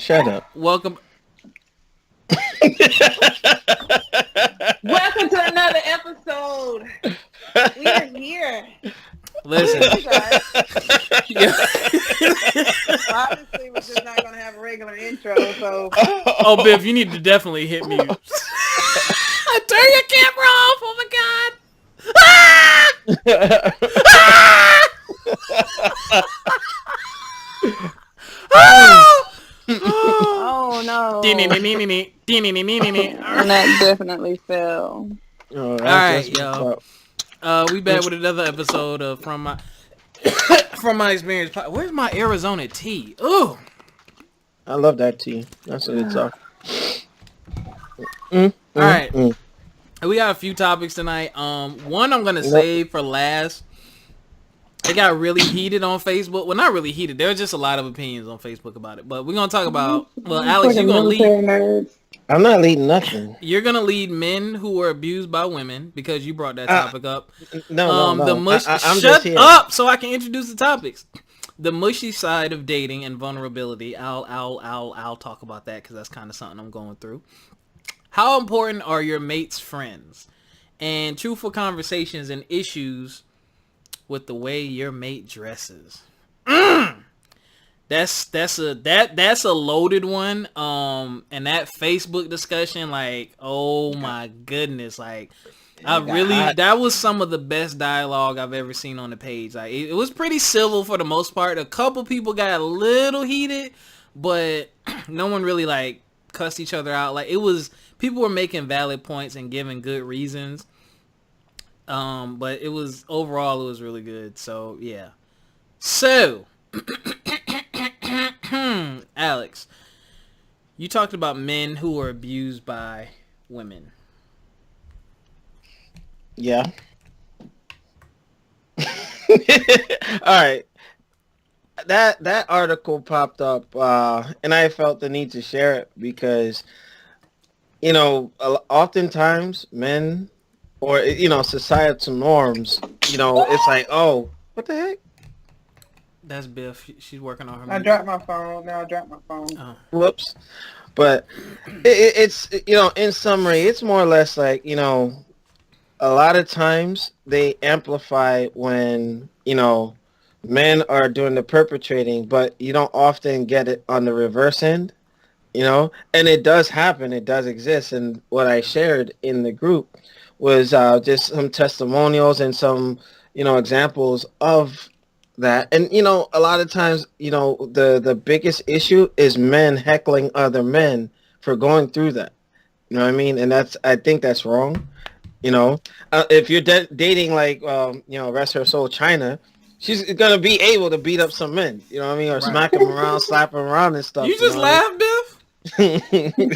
Shut up. Welcome. Welcome to another episode. We are here. Listen. Yeah. Obviously, we're just not going to have a regular intro, so. Oh, Biff, you need to definitely hit mute. Turn your camera off. Oh, my God. Oh, no. And that definitely fell. All right, yo. We back with another episode of From My Experience. Where's my Arizona tea? Ooh. I love that tea. That's what it's all. All right. We got a few topics tonight. One I'm gonna save for last. It got really heated on Facebook. Well, not really heated. There was just a lot of opinions on Facebook about it. But we're gonna talk about. Well, Alex, you're gonna lead. I'm not leading nothing. You're gonna lead men who were abused by women because you brought that topic up. No. The mush. Shut up, so I can introduce the topics. The mushy side of dating and vulnerability. I'll talk about that because that's kind of something I'm going through. How important are your mate's friends? And truthful conversations and issues with the way your mate dresses. That's a loaded one. And that Facebook discussion, like, oh my goodness, like that was some of the best dialogue I've ever seen on the page. Like it was pretty civil for the most part. A couple people got a little heated, but no one really like cussed each other out. Like it was, people were making valid points and giving good reasons. But it was overall, it was really good. So yeah. So Alex, you talked about men who were abused by women. Yeah. All right. That article popped up, and I felt the need to share it because, oftentimes men, or societal norms, it's like, oh, what the heck? That's Biff. She's working on her. I dropped my phone. Now I dropped my phone. Oh. Whoops. But it's in summary, it's more or less like, a lot of times they amplify when, men are doing the perpetrating, but you don't often get it on the reverse end, and it does happen. It does exist. And what I shared in the group was just some testimonials and some, examples of that. And, a lot of times, the biggest issue is men heckling other men for going through that. You know what I mean? And I think that's wrong. If you're dating like, rest her soul, China, she's going to be able to beat up some men, you know what I mean? Or smack them around, slap them around and stuff. You just laughed, Biff?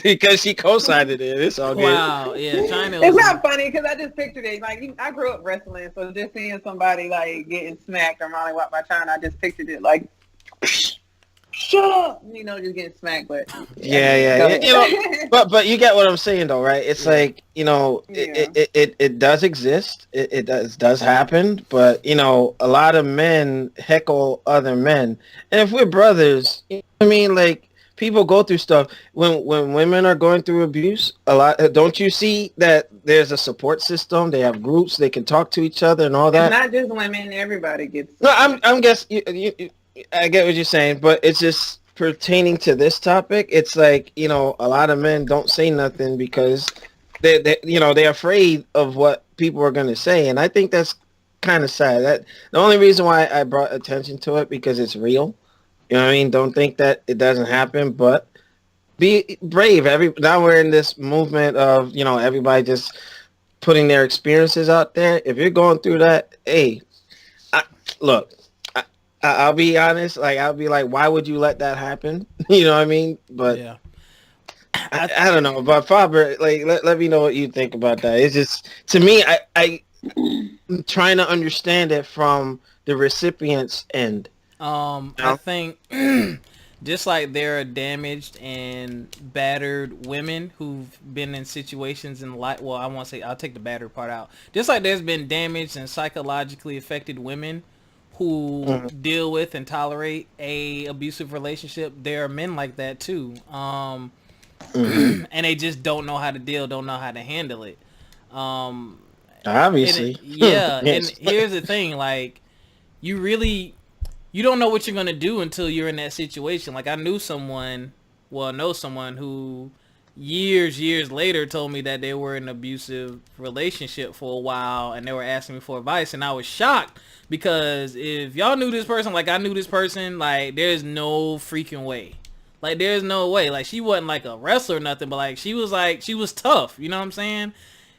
Because she co-signed it. It's all good. Wow, yeah, China. It's not funny because I just pictured it. Like, I grew up wrestling, so just seeing somebody like getting smacked or Molly Wop by China, I just pictured it like, shut up, just getting smacked. But yeah. But you get what I'm saying though, right? It's like, it does exist. It does happen. But a lot of men heckle other men, and if we're brothers, I mean, like. People go through stuff when women are going through abuse a lot. Don't you see that there's a support system? They have groups. They can talk to each other and all that. It's not just women. Everybody gets. No, I'm guessing. I get what you're saying, but it's just pertaining to this topic. It's like, a lot of men don't say nothing because they're afraid of what people are going to say, and I think that's kind of sad. That the only reason why I brought attention to it because it's real. You know what I mean? Don't think that it doesn't happen, but be brave. Now we're in this movement of, everybody just putting their experiences out there. If you're going through that, hey, I'll be honest. Like, I'll be like, why would you let that happen? You know what I mean? But yeah. I don't know. But Faber, like, let me know what you think about that. It's just, to me, I'm trying to understand it from the recipient's end. I think just like there are damaged and battered women who've been in situations in life. Well, I won't say, I'll take the battered part out. Just like there's been damaged and psychologically affected women who deal with and tolerate a abusive relationship, there are men like that too. And they just don't know how to don't know how to handle it. Obviously. And Yes. here's the thing, like, you don't know what you're going to do until you're in that situation. Like, I know someone who years later told me that they were in an abusive relationship for a while, and they were asking me for advice, and I was shocked because if y'all knew this person like I knew this person, like, there's no freaking way. Like, there's no way. Like, she wasn't like a wrestler or nothing, but like she was tough, you know what I'm saying?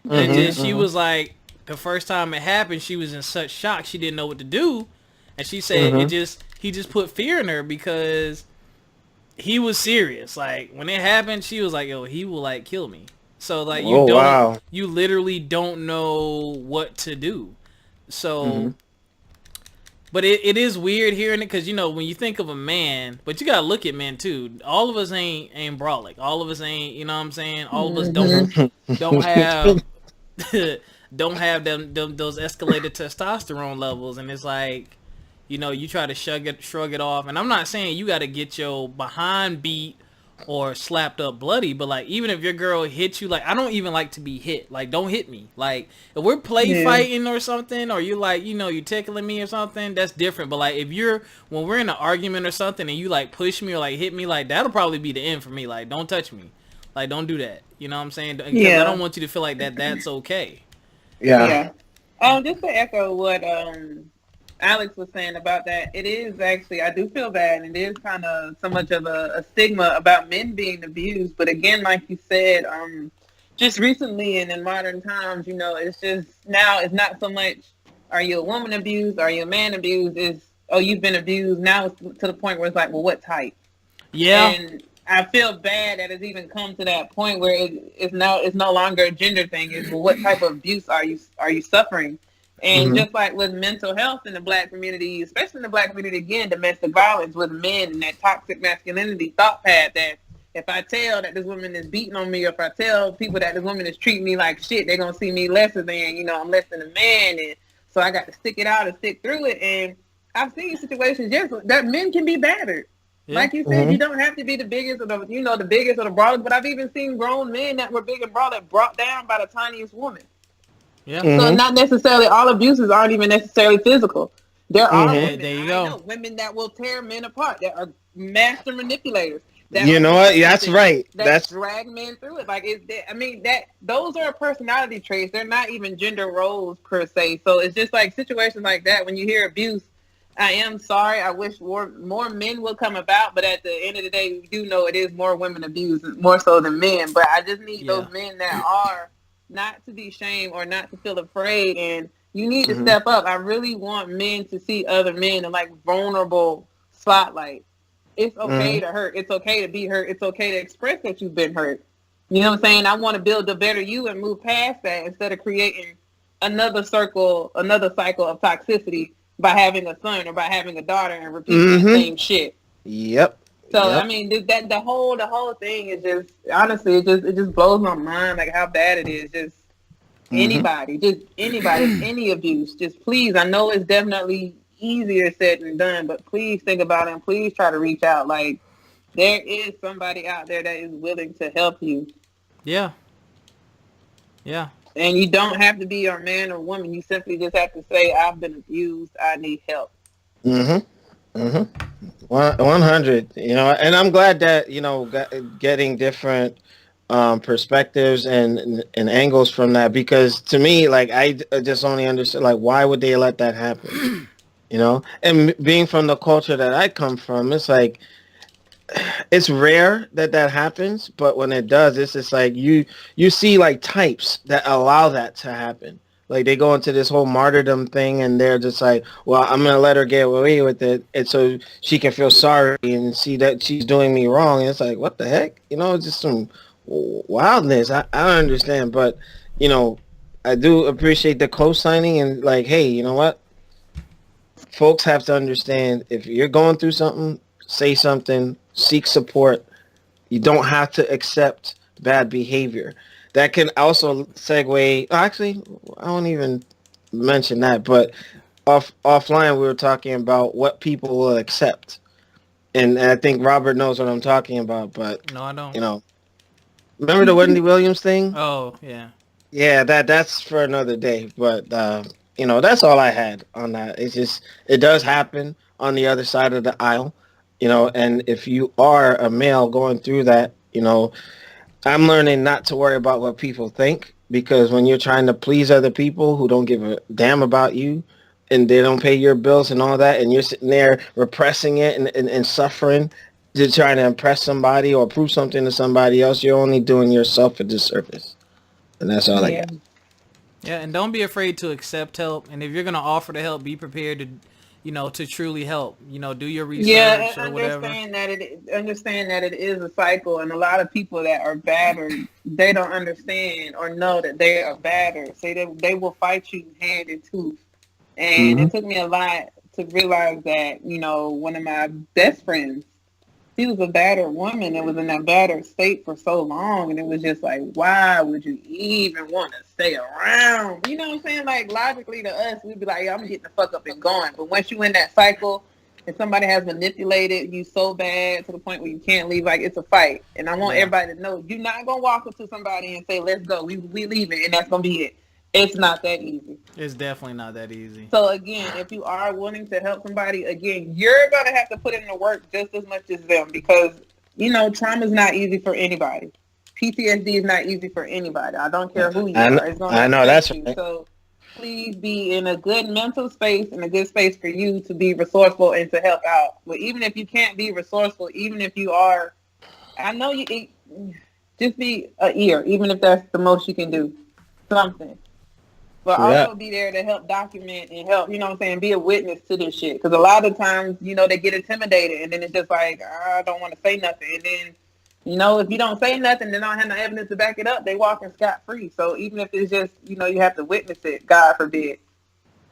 And she was like, the first time it happened, she was in such shock, she didn't know what to do. And she said he just put fear in her because he was serious. Like, when it happened, she was like, yo, he will like kill me. So like, you literally don't know what to do. So, but it is weird hearing it, because, you know, when you think of a man, but you gotta look at men too. All of us ain't brolic. All of us ain't, you know what I'm saying? All of us don't have don't have those escalated testosterone levels, and it's like, you know, you try to shrug it off. And I'm not saying you got to get your behind beat or slapped up bloody, but like, even if your girl hits you, like, I don't even like to be hit. Like, don't hit me. Like, if we're fighting or something, or you like, you know, you tickling me or something, that's different. But like, when we're in an argument or something and you like push me or like hit me, like, that'll probably be the end for me. Like, don't touch me. Like, don't do that. You know what I'm saying? Because I don't want you to feel like that's okay. Yeah. Just to echo what Alex was saying about that, it is actually, I do feel bad, and it is kind of so much of a stigma about men being abused. But again, like you said, just recently and in modern times, you know, it's just, now it's not so much, are you a woman abused? Are you a man abused? It's, oh, you've been abused. Now it's to the point where it's like, well, what type? Yeah. And I feel bad that it's even come to that point where it's no longer a gender thing. It's, well, what type of abuse are you suffering? And just like with mental health in the Black community, especially in the Black community, again, domestic violence with men and that toxic masculinity thought path, that if I tell that this woman is beating on me, or if I tell people that this woman is treating me like shit, they're going to see me lesser than, you know, I'm less than a man. And so I got to stick it out and stick through it. And I've seen situations, yes, that men can be battered. Yeah. Like you said, you don't have to be the biggest or the biggest or the broadest, but I've even seen grown men that were big and broad that brought down by the tiniest woman. Yeah. So not necessarily all abuses aren't even necessarily physical. There are women, there you go. Women that will tear men apart, that are master manipulators. You know what? That's right. That drag men through it. Like, those are personality traits. They're not even gender roles per se. So it's just like situations like that. When you hear abuse, I am sorry. I wish more men will come about. But at the end of the day, we do know it is more women abused, more so than men. But I just need those men that are not to be shamed or not to feel afraid, and you need to step up. I really want men to see other men in like vulnerable spotlight. It's okay to hurt. It's okay to be hurt. It's okay to express that you've been hurt. You know what I'm saying? I want to build a better you and move past that instead of creating another cycle of toxicity by having a son or by having a daughter and repeating the same shit. Yep. So I mean, that the whole thing is just, honestly, it just blows my mind, like how bad it is. Just anybody, any abuse, just please. I know it's definitely easier said than done, but please think about it and please try to reach out. Like, there is somebody out there that is willing to help you. Yeah. And you don't have to be a man or woman. You simply just have to say, I've been abused. I need help. 100, you know, and I'm glad that, you know, getting different perspectives and angles from that, because to me, like, I just only understand, like, why would they let that happen? You know, and being from the culture that I come from, it's like, it's rare that happens, but when it does, it's just like you see like types that allow that to happen. Like, they go into this whole martyrdom thing, and they're just like, well, I'm going to let her get away with it, and so she can feel sorry and see that she's doing me wrong. And it's like, what the heck? You know, it's just some wildness. I don't understand. But, you know, I do appreciate the co-signing and, like, hey, you know what? Folks have to understand, if you're going through something, say something, seek support. You don't have to accept bad behavior. That can also segue. Actually, I won't even mention that. But offline we were talking about what people will accept, and I think Robert knows what I'm talking about. But No, I don't. you know, remember the Wendy Williams thing? Oh, yeah. Yeah, that's for another day. But that's all I had on that. It's just it does happen on the other side of the aisle, and if you are a male going through that, I'm learning not to worry about what people think, because when you're trying to please other people who don't give a damn about you and they don't pay your bills and all that, and you're sitting there repressing it and suffering to try to impress somebody or prove something to somebody else, you're only doing yourself a disservice. And that's all I Yeah. got. Yeah, and don't be afraid to accept help. And if you're gonna offer to help, be prepared to truly help. Do your Yeah, research and or whatever. understand that it is a cycle, and a lot of people that are battered, they don't understand or know that they are battered. So they will fight you hand and tooth. And Mm-hmm. it took me a lot to realize that, one of my best friends, she was a battered woman and was in that battered state for so long. And it was just like, why would you even want to stay around? You know what I'm saying? Like, logically to us, we'd be like, yeah, I'm getting the fuck up and going. But once you in that cycle and somebody has manipulated you so bad to the point where you can't leave, like, it's a fight. And I want everybody to know, you're not going to walk up to somebody and say, let's go. We leaving, and that's going to be it. It's not that easy. It's definitely not that easy. So again, if you are willing to help somebody, again, you're going to have to put in the work just as much as them, because, trauma is not easy for anybody. PTSD is not easy for anybody. I don't care who you are. It's going to know that's affect you. right. So please be in a good mental space and a good space for you to be resourceful and to help out. But even if you can't be resourceful, even if you are, I know just be an ear, even if that's the most you can do. Something. But also be there to help document and help, be a witness to this shit. Because a lot of times, they get intimidated, and then it's just like, I don't want to say nothing. And then, if you don't say nothing, they don't have no evidence to back it up, they walking scot-free. So even if it's just, you have to witness it, God forbid,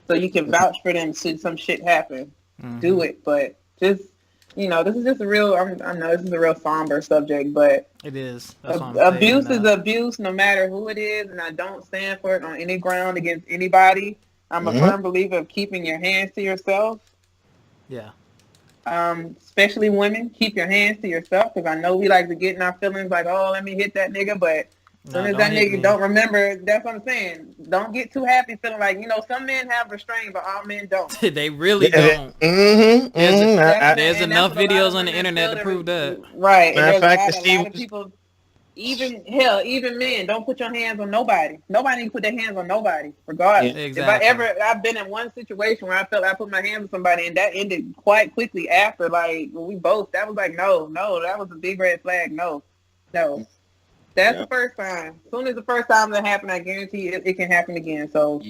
so you can vouch for them should some shit happen. Do it. But just, this is just a real, I know this is a real somber subject, but it is. Abuse is abuse, no matter who it is, and I don't stand for it on any ground against anybody. I'm a firm believer of keeping your hands to yourself. Yeah. Especially women, keep your hands to yourself, because I know we like to get in our feelings like, oh, let me hit that nigga, but as soon as that nigga don't remember, that's what I'm saying. Don't get too happy feeling like, some men have restraint, but all men don't. They really don't. There's enough videos on the internet to prove that. Right. And Matter there's a lot of people, even men, don't put your hands on nobody. Nobody can put their hands on nobody, regardless. Yeah, exactly. I've been in one situation where I felt I put my hands on somebody, and that ended quite quickly after, like, when that was like, no, that was a big red flag. No. That's the first time. As soon as the first time that happened, I guarantee it can happen again. So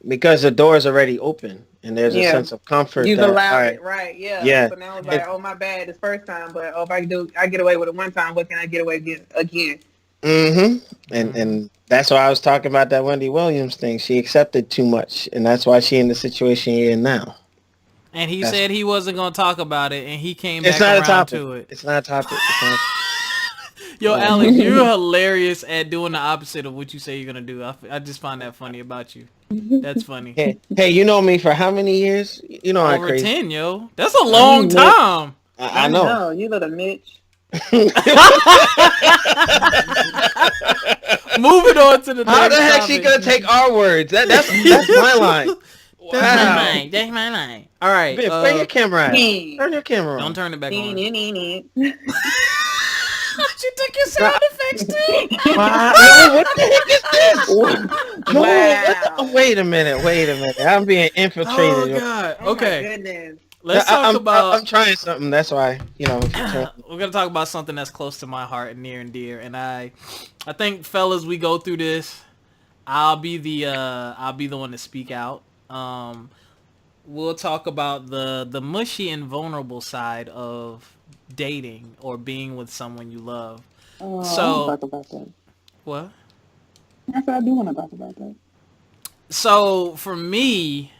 because the door is already open and there's a sense of comfort. You've allowed it, right? Yeah. Yeah. So now it's like, oh, my bad, this first time, but if I get away with it one time, what can I get away with again? And that's why I was talking about that Wendy Williams thing. She accepted too much, and that's why she's in the situation she's in now. And he said he wasn't going to talk about it, and he came back around to it. It's not a topic. Yo, Alex, you're hilarious at doing the opposite of what you say you're going to do. I just find that funny about you. That's funny. Hey, you know me for how many years? You know over 10, yo. That's a long time. I know. You little Mitch. Moving on to the next How the heck topic. she gonna take our words? That's my line. That's my line. All right. Turn your camera on. Turn your camera on. Don't turn it back on. You took your sound effects too. Wow. What the heck is this? Wow. Wait a minute. I'm being infiltrated. Oh God. Okay. Oh, my goodness. Let's talk about. I'm trying something. That's why, we're gonna talk about something that's close to my heart and near and dear. And I think, fellas, we go through this. I'll be the one to speak out. We'll talk about the mushy and vulnerable side of dating or being with someone you love. So I want to talk about that. What? I said I do want to talk about that. So for me,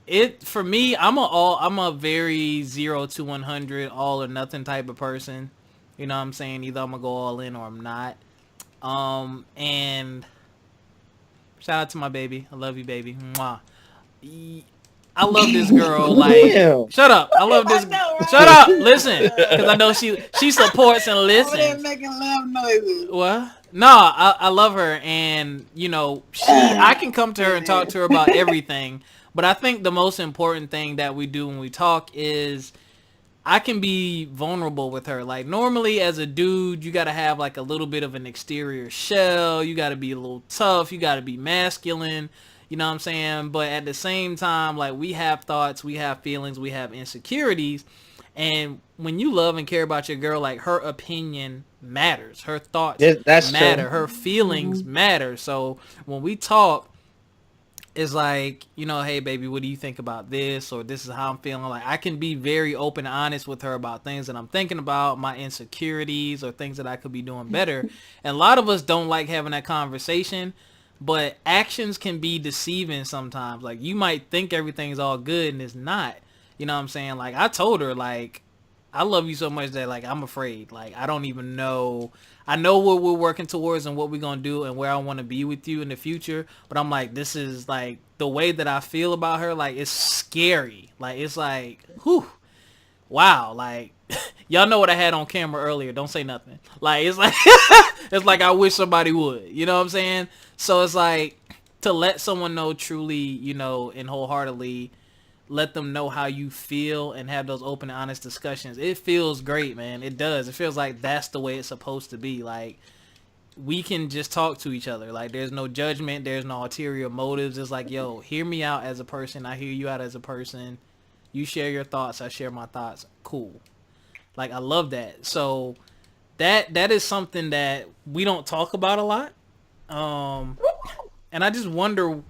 I'm a very 0 to 100 all or nothing type of person. You know what I'm saying? Either I'm gonna go all in or I'm not. And Shout out to my baby. I love you, baby. Mwah. I love this girl. Like, shut up. I love this. know, right? Shut up. Listen, because I know she supports and listens. Making laugh noises. What? No, I love her, and you know, I can come to her and talk to her about everything. But I think the most important thing that we do when we talk is I can be vulnerable with her. Like, normally as a dude, you got to have like a little bit of an exterior shell. You got to be a little tough. You got to be masculine. You know what I'm saying? But at the same time, like, we have thoughts, we have feelings, we have insecurities. And when you love and care about your girl, like, her opinion matters. Her thoughts matter. True. Her feelings matter. So when we talk, it's like, you know, hey, baby, what do you think about this? Or this is how I'm feeling. Like, I can be very open and honest with her about things that I'm thinking about, my insecurities or things that I could be doing better. And a lot of us don't like having that conversation, but actions can be deceiving sometimes. Like, you might think everything's all good and it's not. You know what I'm saying? Like, I told her, like, I love you so much that, like, I'm afraid. Like, I don't even know. I know what we're working towards and what we're going to do and where I want to be with you in the future. But I'm like, this is, like, the way that I feel about her, like, it's scary. Like, it's like, whew, wow. Like, y'all know what I had on camera earlier. Don't say nothing. Like, it's like, it's like I wish somebody would. You know what I'm saying? So it's like, to let someone know truly, you know, and wholeheartedly, let them know how you feel and have those open and honest discussions. It feels great, man. It does. It feels like that's the way it's supposed to be. Like, we can just talk to each other. Like, there's no judgment. There's no ulterior motives. It's like, yo, hear me out as a person. I hear you out as a person. You share your thoughts. I share my thoughts. Cool. Like, I love that. So that is something that we don't talk about a lot. And I just wonder...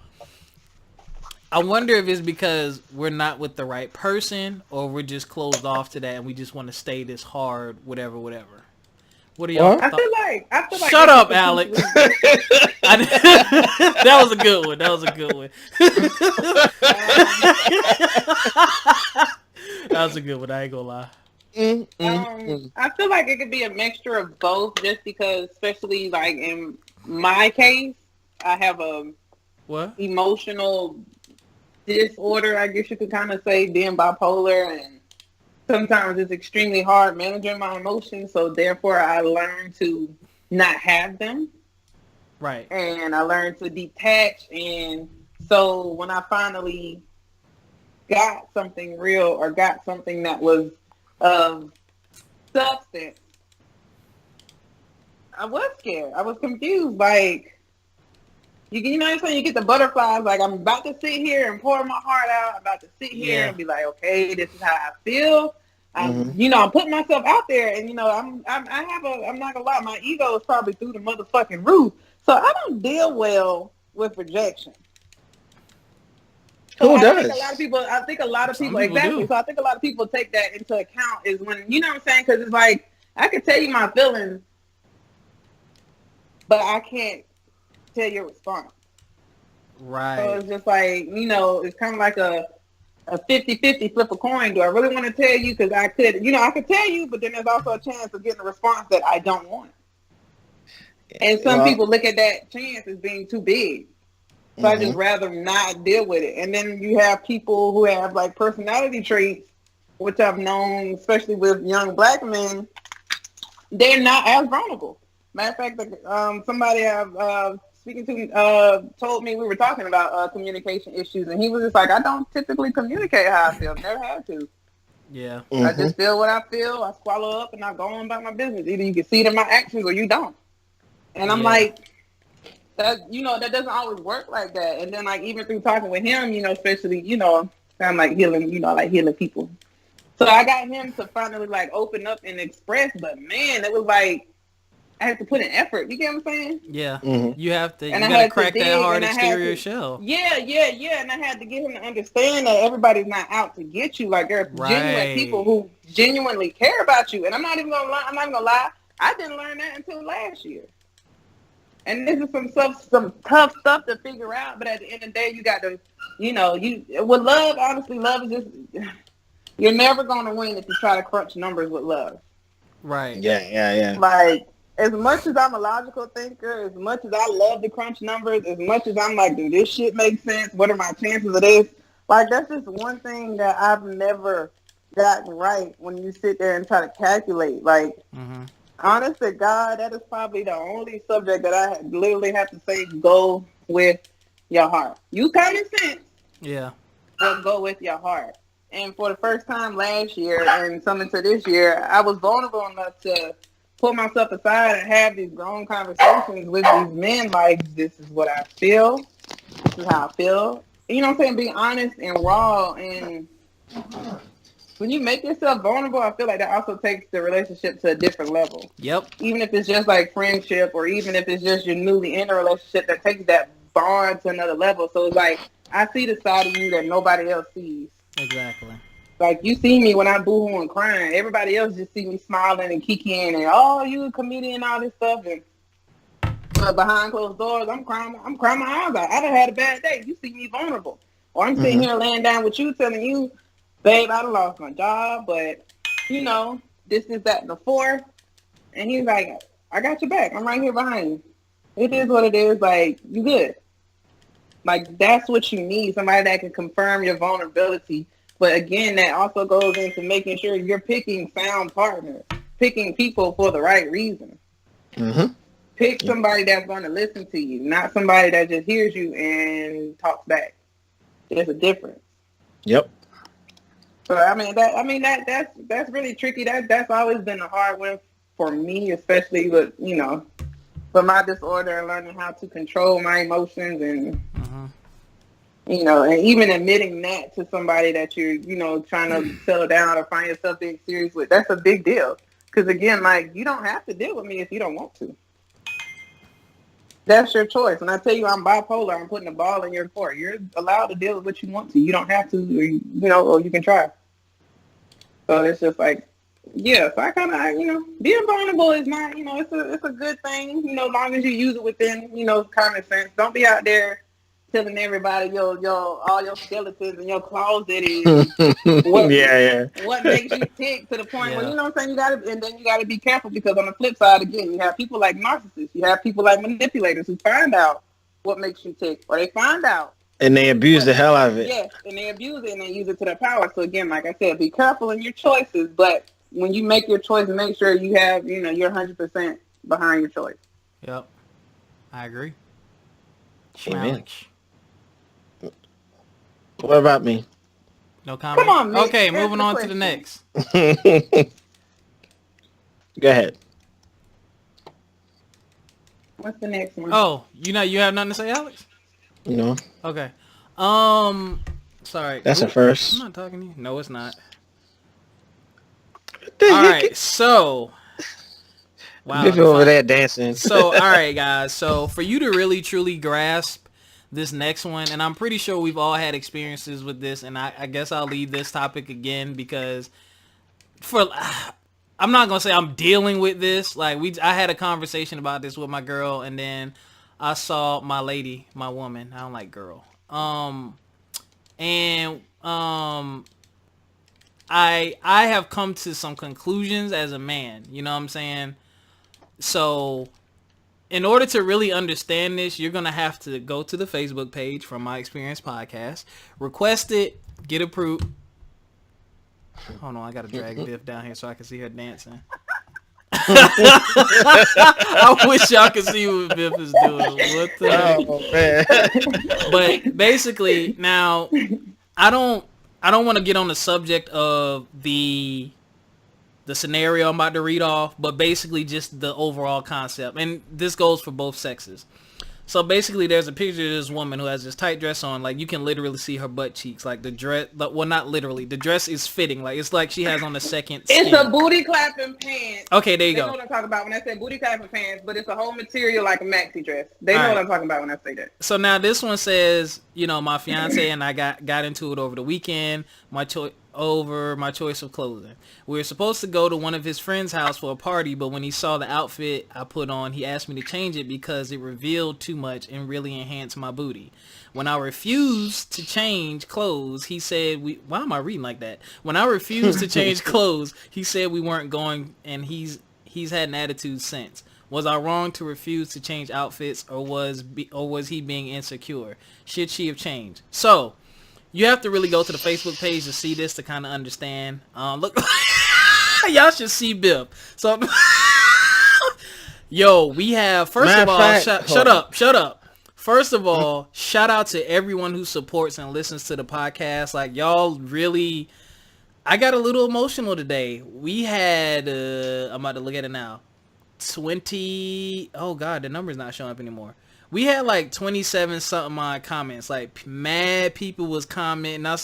I wonder if it's because we're not with the right person or we're just closed off to that and we just want to stay this hard, whatever. What are y'all thoughts? I feel like Shut up, Alex. That was a good one. That was a good one. I ain't gonna lie. I feel like it could be a mixture of both just because, especially like in my case, I have a emotional disorder, I guess you could kind of say, being bipolar, and sometimes it's extremely hard managing my emotions, so therefore I learned to not have them. Right. And I learned to detach, and so when I finally got something real or got something that was of substance, I was scared. I was confused, like, you know what I'm saying? You get the butterflies, like, I'm about to sit here and pour my heart out. I'm about to sit here and be like, okay, this is how I feel. You know, I'm putting myself out there, and, you know, I'm not gonna lie, my ego is probably through the motherfucking roof. So I don't deal well with rejection. So Who does? I think a lot of people, exactly. Do. So I think a lot of people take that into account is when, you know what I'm saying? Because it's like, I could tell you my feelings, but I can't tell your response. Right. So it's just like, you know, it's kind of like a 50-50 flip a coin. Do I really want to tell you? Because I could, you know, I could tell you, but then there's also a chance of getting a response that I don't want. And some people look at that chance as being too big. So I just rather not deal with it. And then you have people who have like personality traits, which I've known, especially with young black men, they're not as vulnerable. Matter of fact, somebody I've speaking to told me, we were talking about communication issues, and he was just like, I don't typically communicate how I feel. Never had to. Yeah. I just feel what I feel. I swallow up and I go on about my business. Either you can see it in my actions or you don't. And I'm like, that, you know, that doesn't always work like that. And then, like, even through talking with him, you know, especially, you know, I'm like healing, you know, like healing people. So I got him to finally like open up and express, but man, it was like, I had to put in effort. You get what I'm saying? Yeah. You have to. You gotta crack that hard exterior shell. Yeah. And I had to get him to understand that everybody's not out to get you. Like, there are genuine people who genuinely care about you. And I'm not even gonna lie. I didn't learn that until last year. And this is some tough stuff to figure out. But at the end of the day, you got to, you know, with love. Honestly, love is just, you're never gonna win if you try to crunch numbers with love. Right. Yeah. Like, as much as I'm a logical thinker, as much as I love to crunch numbers, as much as I'm like, do this shit make sense? What are my chances of this? Like, that's just one thing that I've never gotten right when you sit there and try to calculate. Like, honest to God, that is probably the only subject that I literally have to say, go with your heart. Use common sense. Yeah. But go with your heart. And for the first time last year and some into this year, I was vulnerable enough to pull myself aside and have these grown conversations with these men like, this is what I feel. This is how I feel. You know what I'm saying? Be honest and raw. And when you make yourself vulnerable, I feel like that also takes the relationship to a different level. Yep. Even if it's just like friendship or even if it's just you're newly in a relationship, that takes that bond to another level. So it's like, I see the side of you that nobody else sees. Exactly. Like, you see me when I'm boohoo and crying. Everybody else just see me smiling and kicking and, oh, you a comedian, all this stuff. And but behind closed doors, I'm crying my eyes out. I done had a bad day. You see me vulnerable. Or I'm sitting here laying down with you telling you, babe, I done lost my job, but, you know, this is that and the fourth. And he's like, I got your back. I'm right here behind you. It is what it is. Like, you good. Like, that's what you need, somebody that can confirm your vulnerability. But again, that also goes into making sure you're picking sound partners, picking people for the right reason. Pick somebody that's going to listen to you, not somebody that just hears you and talks back. There's a difference. Yep. So that's really tricky. That's always been a hard one for me, especially with, you know, for my disorder and learning how to control my emotions and, you know, and even admitting that to somebody that you're, you know, trying to settle down or find yourself being serious with, that's a big deal. Because again, like, you don't have to deal with me if you don't want to. That's your choice. When I tell you I'm bipolar, I'm putting a ball in your court. You're allowed to deal with what you want to. You don't have to, or, you know, or you can try. So it's just like, yeah, so I kind of, you know, being vulnerable is not, you know, it's a good thing, you know, as long as you use it within, you know, common sense. Don't be out there telling everybody all your skeletons in your closet is what makes you tick, to the point where, you know what I'm saying, you gotta be careful, because on the flip side, again, you have people like narcissists, you have people like manipulators who find out what makes you tick, or they find out and they abuse the hell out of it. Yeah, and they abuse it and they use it to their power. So again, like I said, be careful in your choices, but when you make your choice, make sure you have, you know, you're 100% behind your choice. Yep, I agree. Amen. What about me? No comment? Come on, Mitch. Okay, moving on to the next. Go ahead. What's the next one? Oh, you have nothing to say, Alex? No. Okay. Sorry. That's a first. I'm not talking to you. No, it's not. All right, so. Wow. Biff over there dancing. So, all right, guys. So, for you to really, truly grasp this next one, and I'm pretty sure we've all had experiences with this, and I guess I'll leave this topic again because I'm not gonna say I'm dealing with this. Like, I had a conversation about this with my girl, and then I saw my lady, my woman. I don't like girl. I have come to some conclusions as a man. You know what I'm saying? So, in order to really understand this, you're going to have to go to the Facebook page from My Experience Podcast, request it, get approved. Hold on, I got to drag Biff down here so I can see her dancing. I wish y'all could see what Biff is doing. What the heck? But basically, now, I don't want to get on the subject of the scenario I'm about to read off, but basically just the overall concept. And this goes for both sexes. So basically there's a picture of this woman who has this tight dress on. Like, you can literally see her butt cheeks. Like, the dress, well, not literally. The dress is fitting. Like, it's like she has on a second skin. It's a booty clapping pants. Okay, there you go. They know what I'm talking about when I say booty clapping pants, but it's a whole material like a maxi dress. They know what I'm talking about when I say that. So now this one says, you know, my fiance and I got into it over the weekend. Over my choice of clothing. We were supposed to go to one of his friend's house for a party, but when he saw the outfit I put on, he asked me to change it because it revealed too much and really enhanced my booty. When I refused to change clothes, he said why am I reading like that? When I refused to change clothes, he said we weren't going, and he's had an attitude since. Was I wrong to refuse to change outfits, or was he being insecure? Should she have changed? So, you have to really go to the Facebook page to see this to kind of understand. Look, y'all should see Biff. So, yo, we have, first of all, shut up. First of all, shout out to everyone who supports and listens to the podcast. Like, y'all really, I got a little emotional today. We had, I'm about to look at it now. 20, oh God, the number's not showing up anymore. We had like 27 something odd comments. Like, mad people was commenting. I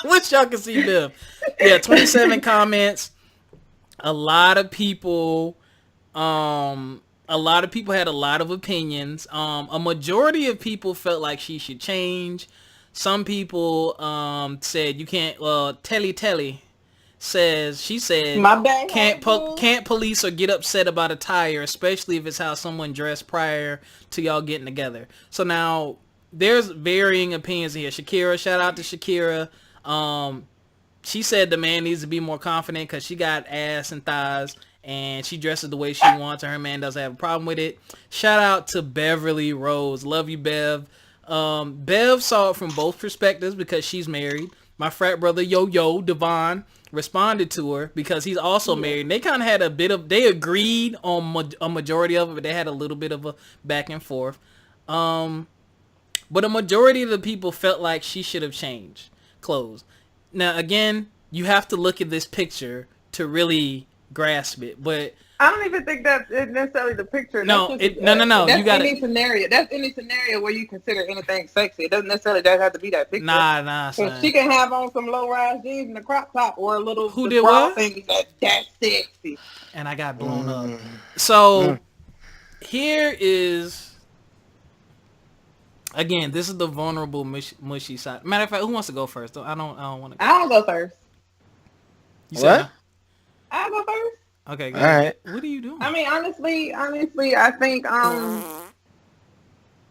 wish y'all could see Biff. Yeah, 27 comments. A lot of people had a lot of opinions. A majority of people felt like she should change. Some people said you can't. Telly says, she said, my bad, can't police or get upset about attire, especially if it's how someone dressed prior to y'all getting together. So now there's varying opinions here. Shakira, shout out to Shakira. She said the man needs to be more confident because she got ass and thighs and she dresses the way she wants and her man doesn't have a problem with it. Shout out to Beverly Rose. Love you, Bev. Bev saw it from both perspectives because she's married. My frat brother Yo Devon responded to her because he's also married. And they kind of had they agreed on a majority of it, but they had a little bit of a back and forth. But a majority of the people felt like she should have changed clothes. Now, again, you have to look at this picture to really grasp it, but I don't even think that's necessarily the picture. No. That's any scenario. That's any scenario where you consider anything sexy. It doesn't necessarily have to be that picture. Nah. So she can have on some low-rise jeans and a crop top or a little. Who did what? Thing that's sexy. And I got blown up. So here is, again, this is the vulnerable mushy side. Matter of fact, who wants to go first? I don't want to. I'll go first. You what? I'll go first. Okay, good. All right. What are you doing? I mean, honestly, I think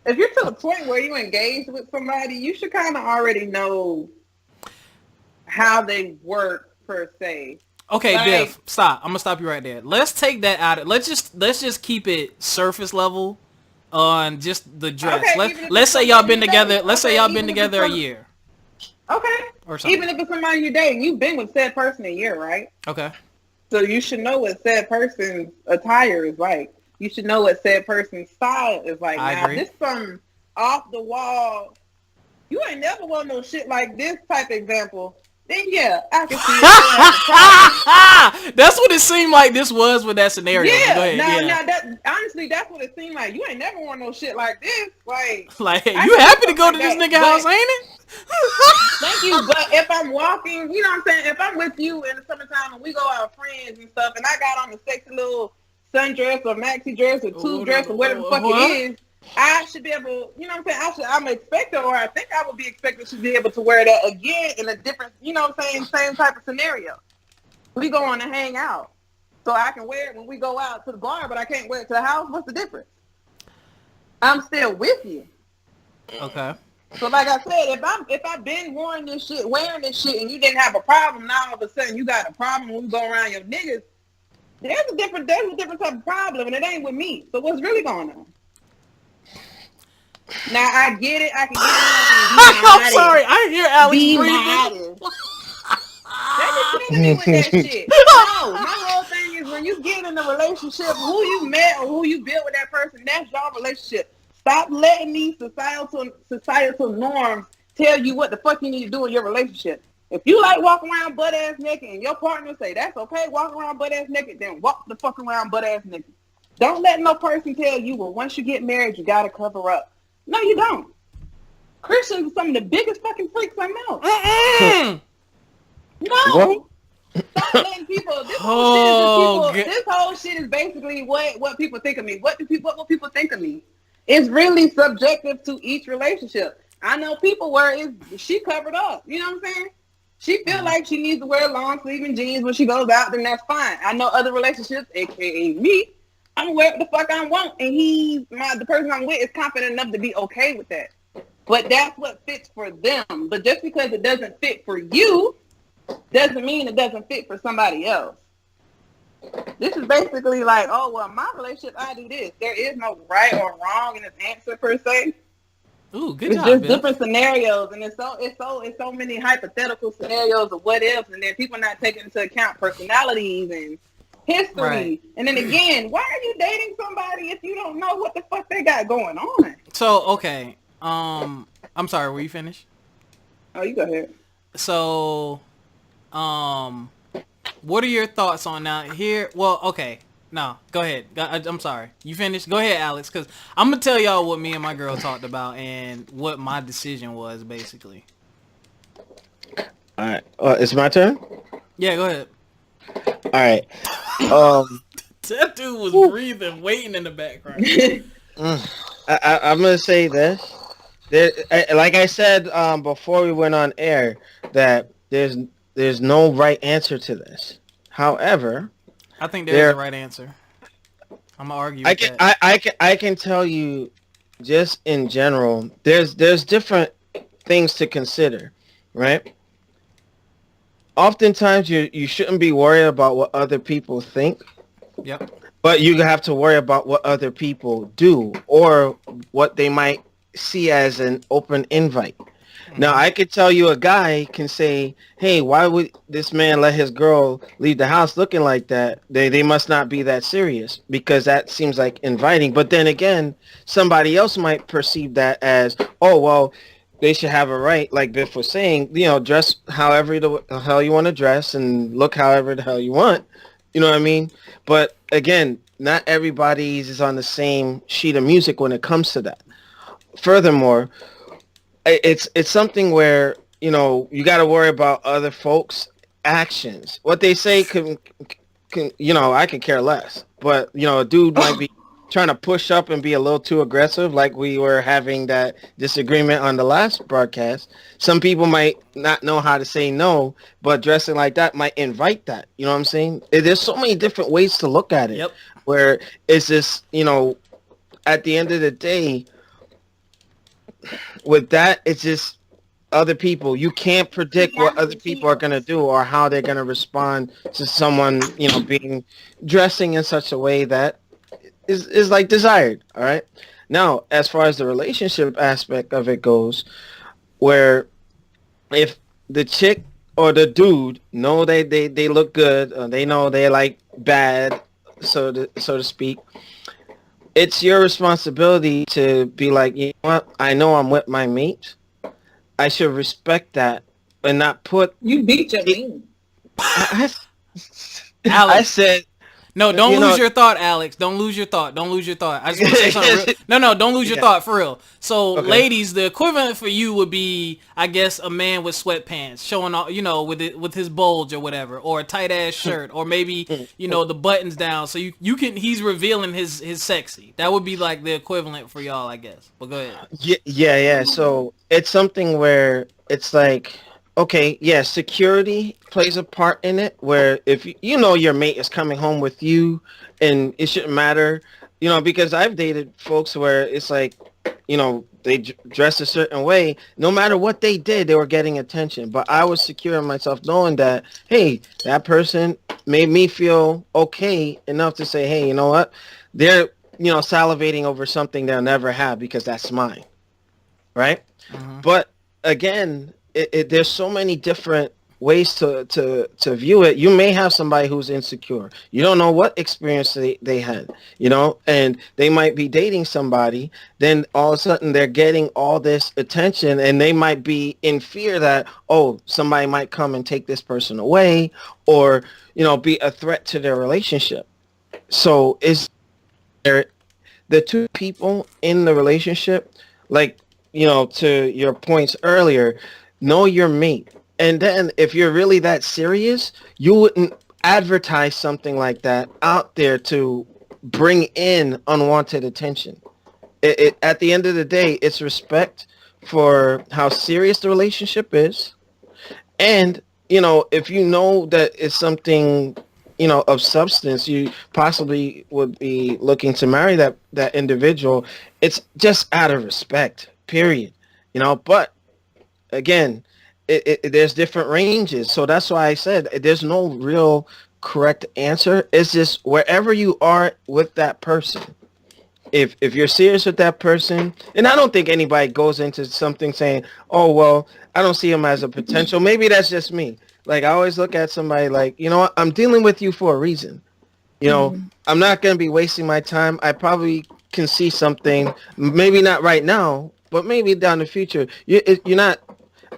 if you're to the point where you engage with somebody, you should kind of already know how they work per se. Okay, Biff, stop. I'm gonna stop you right there. Let's take that out. Let's just keep it surface level on just the dress. Okay, let's say y'all been together. Let's say y'all been together a year. Okay. Or something. Even if it's somebody you're dating, you've been with said person a year, right? Okay. So you should know what said person's attire is like. You should know what said person's style is like. I agree. This some off the wall. You ain't never want no shit like this type example. Then yeah, I can see it. That's what it seemed like this was with that scenario. Yeah, go ahead. that honestly, that's what it seemed like. You ain't never want no shit like this. Like you happy to go to this nigga house, ain't it? Thank you, but if I'm walking, you know what I'm saying? If I'm with you in the summertime and we go out with friends and stuff, and I got on a sexy little sundress or maxi dress or two dress or whatever the fuck it is, I should be able, you know what I'm saying? I'm expected, or I think I would be expected to be able to wear that again in a different, you know what I'm saying, same type of scenario. We go on to hang out. So I can wear it when we go out to the bar, but I can't wear it to the house. What's the difference? I'm still with you. Okay. So like I said, if I've been wearing this shit, and you didn't have a problem, now all of a sudden you got a problem when we go around your niggas, there's a different type of problem, and it ain't with me. So what's really going on? Now I get it. I can get it. I'm sorry. I hear Alex breathing. They just me with that shit. No, my whole thing is when you get in a relationship, who you met or who you built with that person, that's your relationship. Stop letting these societal norms tell you what the fuck you need to do in your relationship. If you like walking around butt ass naked and your partner say that's okay, walk around butt ass naked, then walk the fuck around butt ass naked. Don't let no person tell you, well, once you get married, you gotta cover up. No, you don't. Christians are some of the biggest fucking freaks I know. No. Stop letting people. This whole shit is basically what people think of me. What will people think of me? It's really subjective to each relationship. I know people where she covered up. You know what I'm saying? She feel like she needs to wear long sleeve and jeans when she goes out, then that's fine. I know other relationships, aka me, I'm wear what the fuck I want, and the person I'm with is confident enough to be okay with that. But that's what fits for them. But just because it doesn't fit for you, doesn't mean it doesn't fit for somebody else. This is basically like, oh well, my relationship, I do this. There is no right or wrong in this answer per se. Ooh, good It's job, just Biff. different scenarios, and it's so many hypothetical scenarios of what ifs, and then people not taking into account personalities and history. Right. And then again, why are you dating somebody if you don't know what the fuck they got going on? So okay, I'm sorry. Were you finished? Oh, you go ahead. So, what are your thoughts on now? Here, well, okay. No, go ahead. I'm sorry. You finished? Go ahead, Alex, because I'm going to tell y'all what me and my girl talked about and what my decision was, basically. All right. It's my turn? Yeah, go ahead. All right. That dude was breathing, waiting in the background. I'm going to say this. Like I said before we went on air, that there's no right answer to this. However, I think there's a right answer. I'm gonna argue with that. I can tell you, just in general, there's different things to consider, right? Oftentimes, you shouldn't be worried about what other people think. Yep. But you have to worry about what other people do or what they might see as an open invite. Now, I could tell you a guy can say, hey, why would this man let his girl leave the house looking like that? They must not be that serious, because that seems like inviting. But then again, somebody else might perceive that as, oh, well, they should have a right, like Biff was saying, dress however the hell you want to dress and look however the hell you want. You know what I mean? But again, not everybody is on the same sheet of music when it comes to that. Furthermore, it's something where, you got to worry about other folks' actions. What they say can I can care less. But, a dude might be trying to push up and be a little too aggressive, like we were having that disagreement on the last broadcast. Some people might not know how to say no, but dressing like that might invite that. You know what I'm saying? There's so many different ways to look at it. Yep. Where it's just, at the end of the day, with that, it's just other people. You can't predict what other people are going to do or how they're going to respond to someone, being dressing in such a way that is like desired. All right. Now, as far as the relationship aspect of it goes, where if the chick or the dude know they look good, they know they like bad, so to speak, it's your responsibility to be like, you know what? I know I'm with my mate. I should respect that and not put. You beat your meat. I said. No, don't lose your thought, Alex. Don't lose your thought. I just want to say something real. No, don't lose your thought, for real. So, ladies, the equivalent for you would be, I guess, a man with sweatpants showing off, with his bulge or whatever, or a tight ass shirt, or maybe, the buttons down. So he's revealing his sexy. That would be like the equivalent for y'all, I guess. But go ahead. Yeah. So it's something where it's like, okay, yeah, security plays a part in it, where if your mate is coming home with you and it shouldn't matter, because I've dated folks where it's like, they dress a certain way. No matter what they did, they were getting attention. But I was secure in myself knowing that, hey, that person made me feel okay enough to say, hey, you know what? They're, salivating over something they'll never have because that's mine. Right? Mm-hmm. But again, there's so many different ways to view it. You may have somebody who's insecure. You don't know what experience they had, and they might be dating somebody. Then all of a sudden they're getting all this attention and they might be in fear that, oh, somebody might come and take this person away or, be a threat to their relationship. So is there the two people in the relationship, like, to your points earlier, know your mate. And then if you're really that serious, you wouldn't advertise something like that out there to bring in unwanted attention. At the end of the day, it's respect for how serious the relationship is. And, if you know that it's something, of substance, you possibly would be looking to marry that individual. It's just out of respect, period. But again, there's different ranges. So that's why I said there's no real correct answer. It's just wherever you are with that person. If you're serious with that person, and I don't think anybody goes into something saying, "Oh well, I don't see him as a potential." Maybe that's just me. Like I always look at somebody like, you know what, I'm dealing with you for a reason. You know, I'm not gonna be wasting my time. I probably can see something, maybe not right now, but maybe down the future. You're not.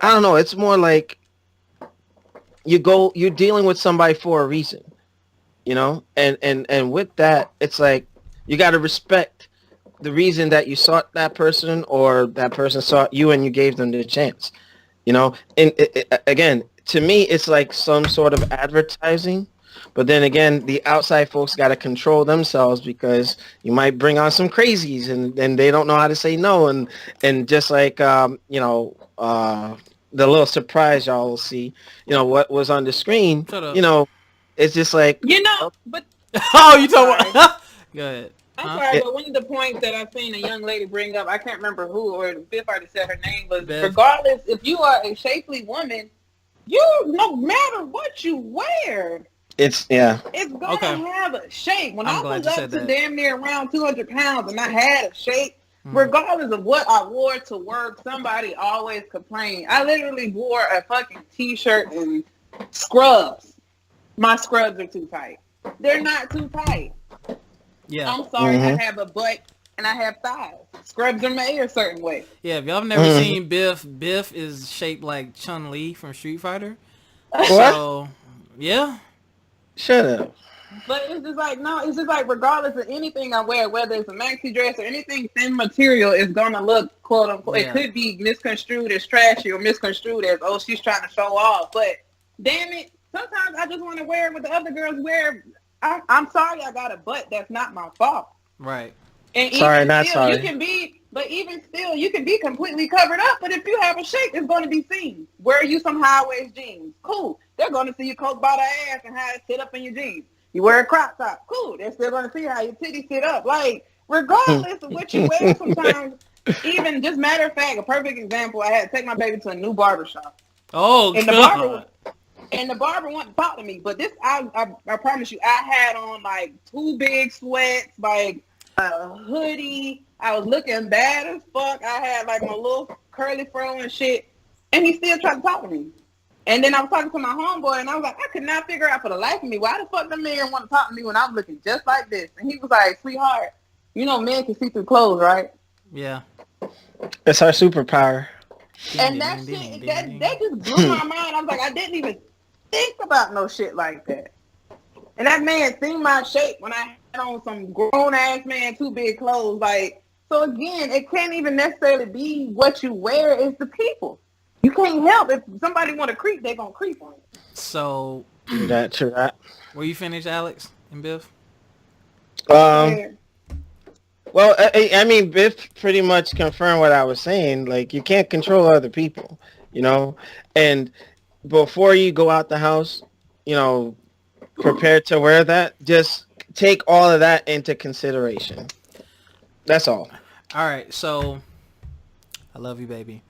I don't know. It's more like you're dealing with somebody for a reason. You know, and with that, it's like you got to respect the reason that you sought that person or that person sought you and you gave them the chance. You know, and again, to me, it's like some sort of advertising. But then again, the outside folks got to control themselves because you might bring on some crazies and they don't know how to say no. And just like, the little surprise y'all will see, what was on the screen, Shut up. It's just like, but oh, you talking about? Go ahead. I'm sorry, but one of the points that I've seen a young lady bring up, I can't remember who, or Biff already said her name, but regardless, if you are a shapely woman, no matter what you wear, it's gonna have a shape. When I was up to damn near around 200 pounds and I had a shape, regardless of what I wore to work, somebody always complained. I literally wore a fucking t-shirt and scrubs. My scrubs are too tight. They're not too tight. Yeah. I'm sorry, I have a butt and I have thighs. Scrubs are made a certain way. Yeah, if y'all have never seen Biff is shaped like Chun-Li from Street Fighter. What? So, yeah. Shut up. But it's just like regardless of anything I wear, whether it's a maxi dress or anything thin material, is gonna look quote unquote. Yeah. It could be misconstrued as trashy or misconstrued as she's trying to show off. But damn it, sometimes I just want to wear what the other girls wear. I'm sorry, I got a butt. That's not my fault. Right. And sorry. Even still, you can be completely covered up. But if you have a shape, it's going to be seen. Wear you some high-waist jeans. Cool. They're going to see you coke by the ass and how it sit up in your jeans. You wear a crop top. Cool. They're still going to see how your titties sit up. Like, regardless of what you wear sometimes, even just matter of fact, a perfect example, I had to take my baby to a new barbershop. Oh, and God. The barber wanted to talk to me, but this, I promise you, I had on like 2 big sweats, like a hoodie. I was looking bad as fuck. I had like my little curly fro and shit, and he still tried to talk to me. And then I was talking to my homeboy, and I was like, I could not figure out for the life of me why the fuck the man want to talk to me when I'm looking just like this. And he was like, sweetheart, men can see through clothes, right? Yeah. It's our superpower. And that shit, that just blew my mind. I was like, I didn't even think about no shit like that. And that man seen my shape when I had on some grown ass man 2 big clothes. Like, so again, it can't even necessarily be what you wear, it's the people. You can't help if somebody want to creep, they gonna creep on you. So that's right. Were you finished, Alex and Biff? Well, I mean, Biff pretty much confirmed what I was saying. Like, you can't control other people, and before you go out the house, prepare to wear that. Just take all of that into consideration. That's all. All right. So, I love you, baby.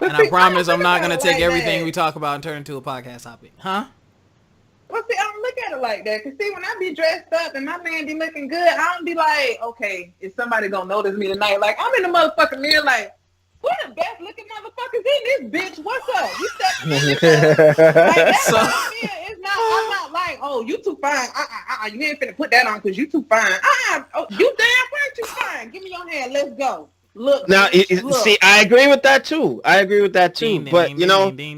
And I promise I'm not going to take everything we talk about and turn it into a podcast topic. Huh? Well, see, I don't look at it like that. Because, see, when I be dressed up and my man be looking good, I don't be like, okay, is somebody going to notice me tonight? Like, I'm in the motherfucking mirror like, we're the best looking motherfuckers in this bitch. What's up? You stepping like that's what I mean. It's not. I'm not like, oh, you too fine. You ain't finna put that on because you too fine. Oh, you damn right too fine. Give me your hand. Let's go. Look. Now, see, I agree with that too. But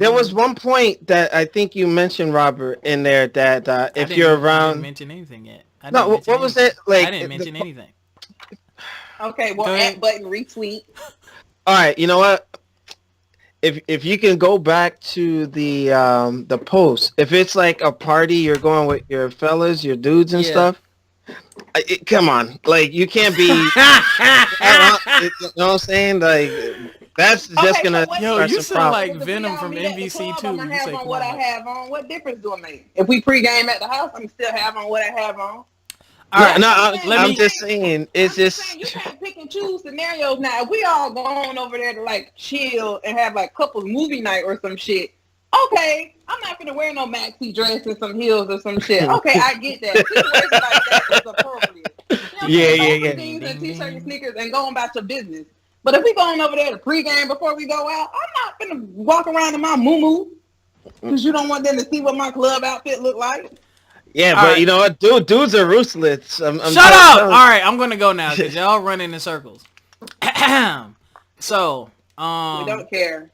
there was one point that I think you mentioned, Robert, in there that if you're around, I didn't mention anything yet. What was it? Like, I didn't mention anything. Okay, well, add button retweet. All right, you know what? If you can go back to the post, if it's like a party, you're going with your fellas, your dudes and stuff. Come on, like you can't be. You know what I'm saying? Like that's just gonna. Yo, you sound like Venom from NBC too. I'm gonna have on what I have on. What difference do it make? If we pregame at the house, I'm still have on what I have on. All right, no, I'm just saying, it's just... You can't pick and choose scenarios now. If we all going over there to, like, chill and have, like, couples movie night or some shit, okay, I'm not gonna wear no maxi dress and some heels or some shit. Okay, I get that. Situations like that is appropriate. Yeah. Jeans and t-shirt and sneakers and going about your business. But if we going over there to pregame before we go out, I'm not gonna walk around in my moo-moo because you don't want them to see what my club outfit look like. Yeah, but you know what? Dudes are ruthless. Shut up! All right, I'm gonna go now because y'all running in circles. So, we don't care.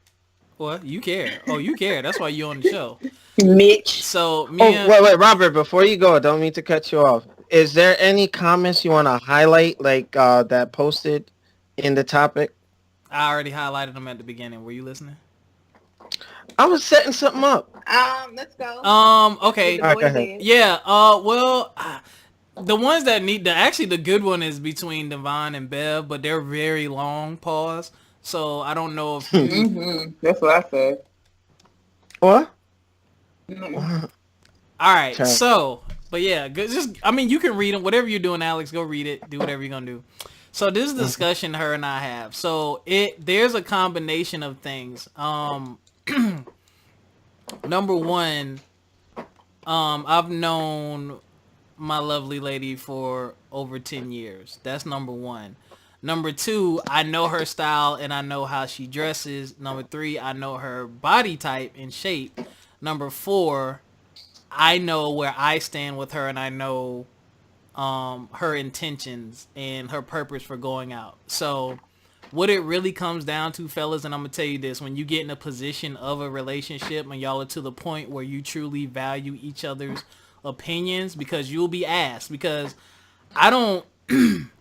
What? You care? Oh, you care. That's why you on the show, Mitch. So, wait, Robert. Before you go, I don't mean to cut you off. Is there any comments you want to highlight, like that posted in the topic? I already highlighted them at the beginning. Were you listening? I was setting something up. Let's go. Okay. All right, go ahead. Yeah. Well, the ones that actually the good one is between Devon and Bev, but they're very long. Pause. So I don't know if that's what I said. What? All right. Okay. So, but yeah, you can read them. Whatever you're doing, Alex, go read it. Do whatever you're gonna do. So this is a discussion her and I have. So there's a combination of things. Number one, I've known my lovely lady for over 10 years. That's number one. Number two, I know her style and I know how she dresses. Number three, I know her body type and shape. Number four, I know where I stand with her and I know her intentions and her purpose for going out. So what it really comes down to, fellas, and I'm going to tell you this, when you get in a position of a relationship and y'all are to the point where you truly value each other's opinions, because you'll be asked, because I don't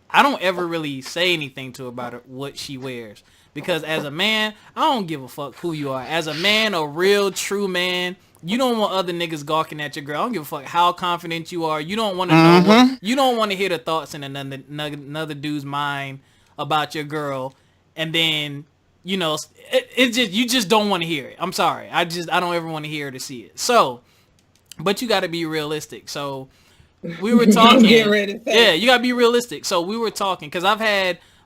ever really say anything to her about what she wears, because as a man, I don't give a fuck who you are. As a man, a real true man, you don't want other niggas gawking at your girl. I don't give a fuck how confident you are. You don't want to know you don't want to hear the thoughts in another dude's mind about your girl, and then it just, you just don't want to hear it. I'm sorry, I don't ever want to hear or to see it. So, but you got to be realistic. So we were talking. Yeah, you got to be realistic. So we were talking because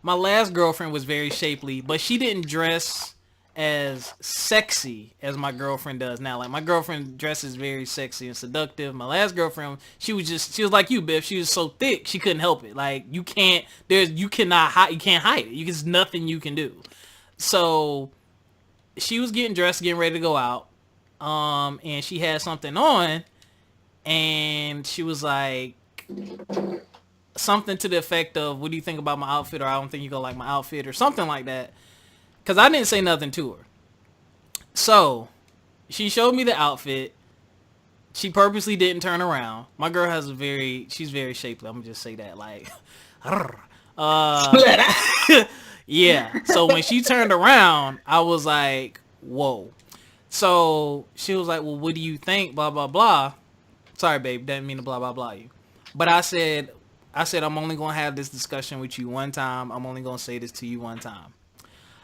my last girlfriend was very shapely, but she didn't dress as sexy as my girlfriend does now. Like, my girlfriend dresses very sexy and seductive. My last girlfriend, she was like you, Biff. She was so thick she couldn't help it. Like, you can't hide it. There's nothing you can do. So she was getting dressed, getting ready to go out, and she had something on, and she was like something to the effect of, what do you think about my outfit, or I don't think you're gonna like my outfit, or something like that. Because I didn't say nothing to her. So she showed me the outfit. She purposely didn't turn around. My girl she's very shapely. I'm going to just say that. Like, yeah. So when she turned around, I was like, whoa. So she was like, well, what do you think? Blah, blah, blah. Sorry, babe. Didn't mean to blah, blah, blah you. But I said, I'm only going to have this discussion with you one time. I'm only going to say this to you one time.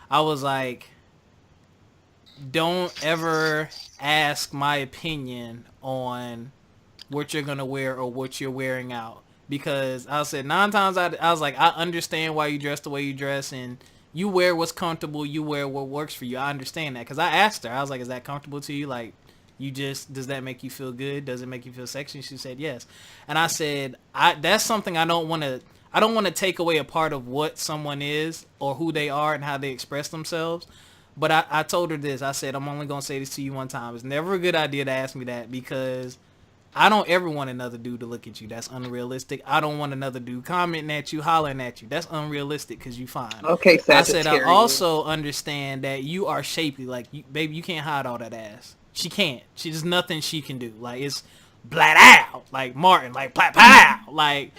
I was like, don't ever ask my opinion on what you're going to wear or what you're wearing out. Because I said 9 times I was like, I understand why you dress the way you dress, and you wear what's comfortable. You wear what works for you. I understand that. Because I asked her, I was like, is that comfortable to you? Like, does that make you feel good? Does it make you feel sexy? She said yes. And I said, that's something I don't want to take away a part of what someone is or who they are and how they express themselves. But I told her this. I said, I'm only going to say this to you one time. It's never a good idea to ask me that, because I don't ever want another dude to look at you. That's unrealistic. I don't want another dude commenting at you, hollering at you. That's unrealistic because you fine. Okay, Sagittarius. I said, I also understand that you are shapely. Like, baby, you can't hide all that ass. She can't. There's nothing she can do. Like, it's blat out, like Martin, like plat pow, like.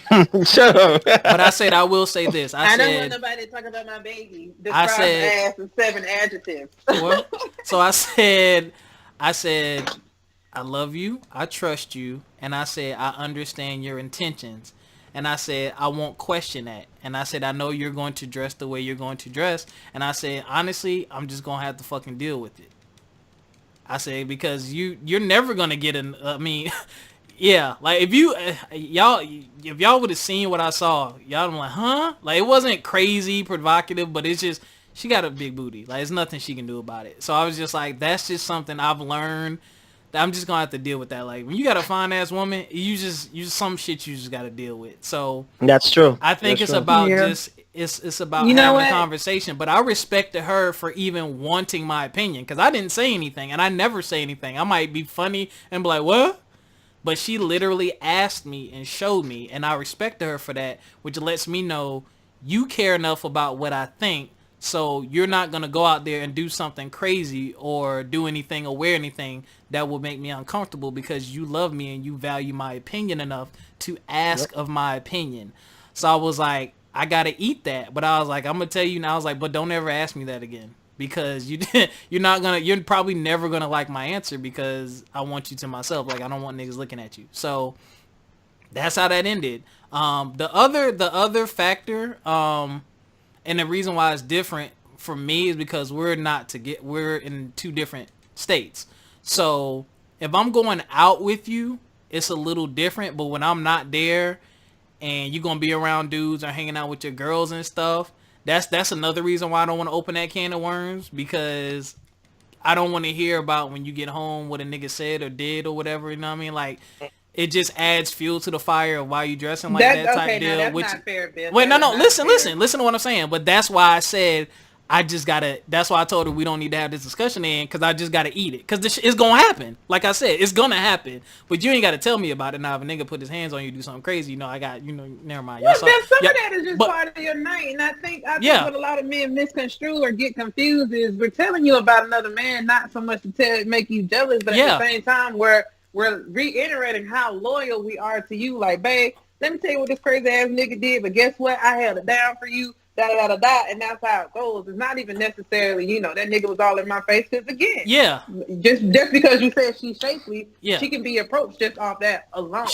Shut up. But I said, I will say this. I don't want nobody to talk about my baby. I said, ass in 7 adjectives. What? So I said, I love you, I trust you, and I said, I understand your intentions, and I said, I won't question that, and I said, I know you're going to dress the way you're going to dress, and I said, honestly, I'm just gonna have to fucking deal with it. I say, because you're never gonna get yeah, like if y'all would have seen what I saw, y'all like, huh? Like, it wasn't crazy provocative, but it's just, she got a big booty. Like, there's nothing she can do about it. So I was just like, that's just something I've learned I'm just gonna have to deal with that. Like when you got a fine ass woman, you some shit you just gotta deal with. So That's true. I think That's it's true. about just it's about having a conversation. But I respected her for even wanting my opinion because I didn't say anything and I never say anything. I might be funny and be like, what? But she literally asked me and showed me, and I respect her for that, which lets me know you care enough about what I think. So you're not going to go out there and do something crazy or do anything or wear anything that will make me uncomfortable because you love me and you value my opinion enough to ask of my opinion. So I was like, I got to eat that. But I was like, I'm going to tell you now. I was like, but don't ever ask me that again because you're probably never going to like my answer because I want you to myself. Like, I don't want niggas looking at you. So that's how that ended. The other factor, and the reason why it's different for me is because we're in two different states. So if I'm going out with you, it's a little different. But when I'm not there and you're going to be around dudes or hanging out with your girls and stuff, that's another reason why I don't want to open that can of worms, because I don't want to hear about when you get home what a nigga said or did or whatever, you know what I mean? Like, it just adds fuel to the fire of why you dressing like that type okay, deal. That's not fair, Bill. Wait, no, listen to what I'm saying. But that's why I said that's why I told her we don't need to have this discussion because I just gotta eat it. Because it's gonna happen. Like I said, it's gonna happen. But you ain't gotta tell me about it. Now if a nigga put his hands on you, do something crazy, never mind. Well, some of that is just part of your night. And I think what a lot of men misconstrue or get confused is we're telling you about another man, not so much to make you jealous, but at the same time we're reiterating how loyal we are to you. Like, babe, let me tell you what this crazy ass nigga did, but guess what? I held it down for you, and that's how it goes. It's not even necessarily, that nigga was all in my face, because again, just because you said she's shapely, she can be approached just off that alone.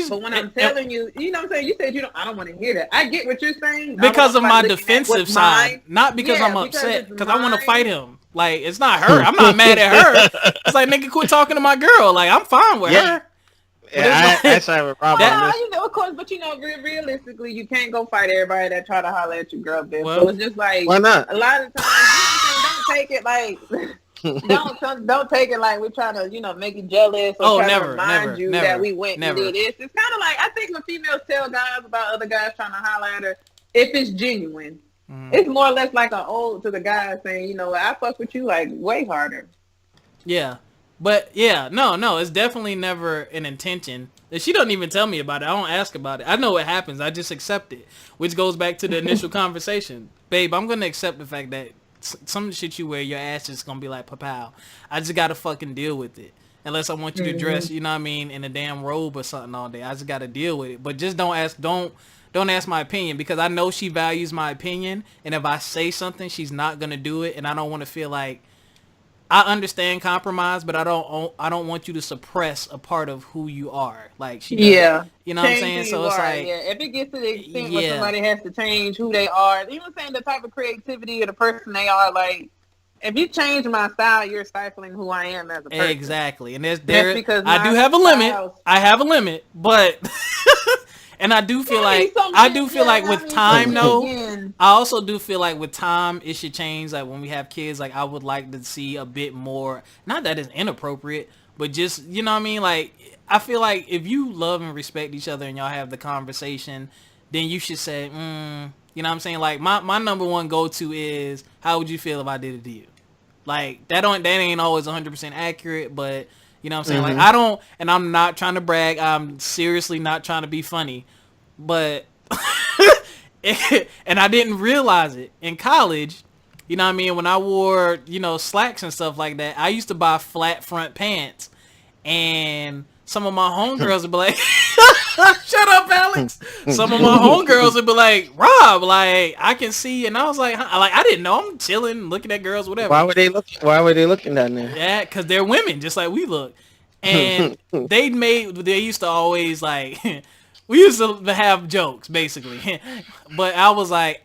But when I'm telling you, you know what I'm saying? You said I don't want to hear that. I get what you're saying. Because of my defensive side, not because I'm upset, because I want to fight him. Like, it's not her. I'm not mad at her. It's like, nigga, quit talking to my girl. Like, I'm fine with her. Yeah, I actually have a problem with this. Of course, but realistically, you can't go fight everybody that try to holler at your girl, bitch. So it's just like, why not? A lot of times, don't take it like, don't take it like we're trying to, make you jealous or trying to remind you that we went and did this. It's kind of like, I think when females tell guys about other guys trying to holler at her, if it's genuine, it's more or less like an ode to the guy saying, I fuck with you like way harder. Yeah. But no, it's definitely never an intention. She doesn't even tell me about it. I don't ask about it. I know what happens. I just accept it, which goes back to the initial conversation. Babe, I'm going to accept the fact that some of the shit you wear, your ass is going to be like pow. I just got to fucking deal with it. Unless I want you to dress, you know what I mean, in a damn robe or something all day. I just got to deal with it. But just don't ask my opinion, because I know she values my opinion, and if I say something, she's not going to do it, and I don't want to feel like, I understand compromise, but I don't want you to suppress a part of who you are. Like, she does, you know what I'm saying? So it's like, if it gets to the extent where somebody has to change who they are, even saying the type of creativity or the person they are, like, if you change my style, you're stifling who I am as a person. Exactly, and I do have a limit. I have a limit, but. And I do feel like with time though, I also do feel like with time it should change. Like when we have kids, like I would like to see a bit more, not that it's inappropriate, but just, you know what I mean? Like, I feel like if you love and respect each other and y'all have the conversation, then you should say, you know what I'm saying? Like my number one go-to is, how would you feel if I did it to you? Like that ain't always 100% accurate, but you know what I'm saying? Like, I don't, and I'm not trying to brag. I'm seriously not trying to be funny. But, and I didn't realize it. In college, you know what I mean? When I wore, slacks and stuff like that, I used to buy flat front pants. And some of my homegirls would be like, shut up, Alex. Some of my homegirls would be like, Rob, like, I can see. And I was like, I didn't know. I'm chilling, looking at girls, whatever. Why were they looking down there? Yeah, because they're women, just like we look. And they used to always, like, we used to have jokes, basically. But I was like,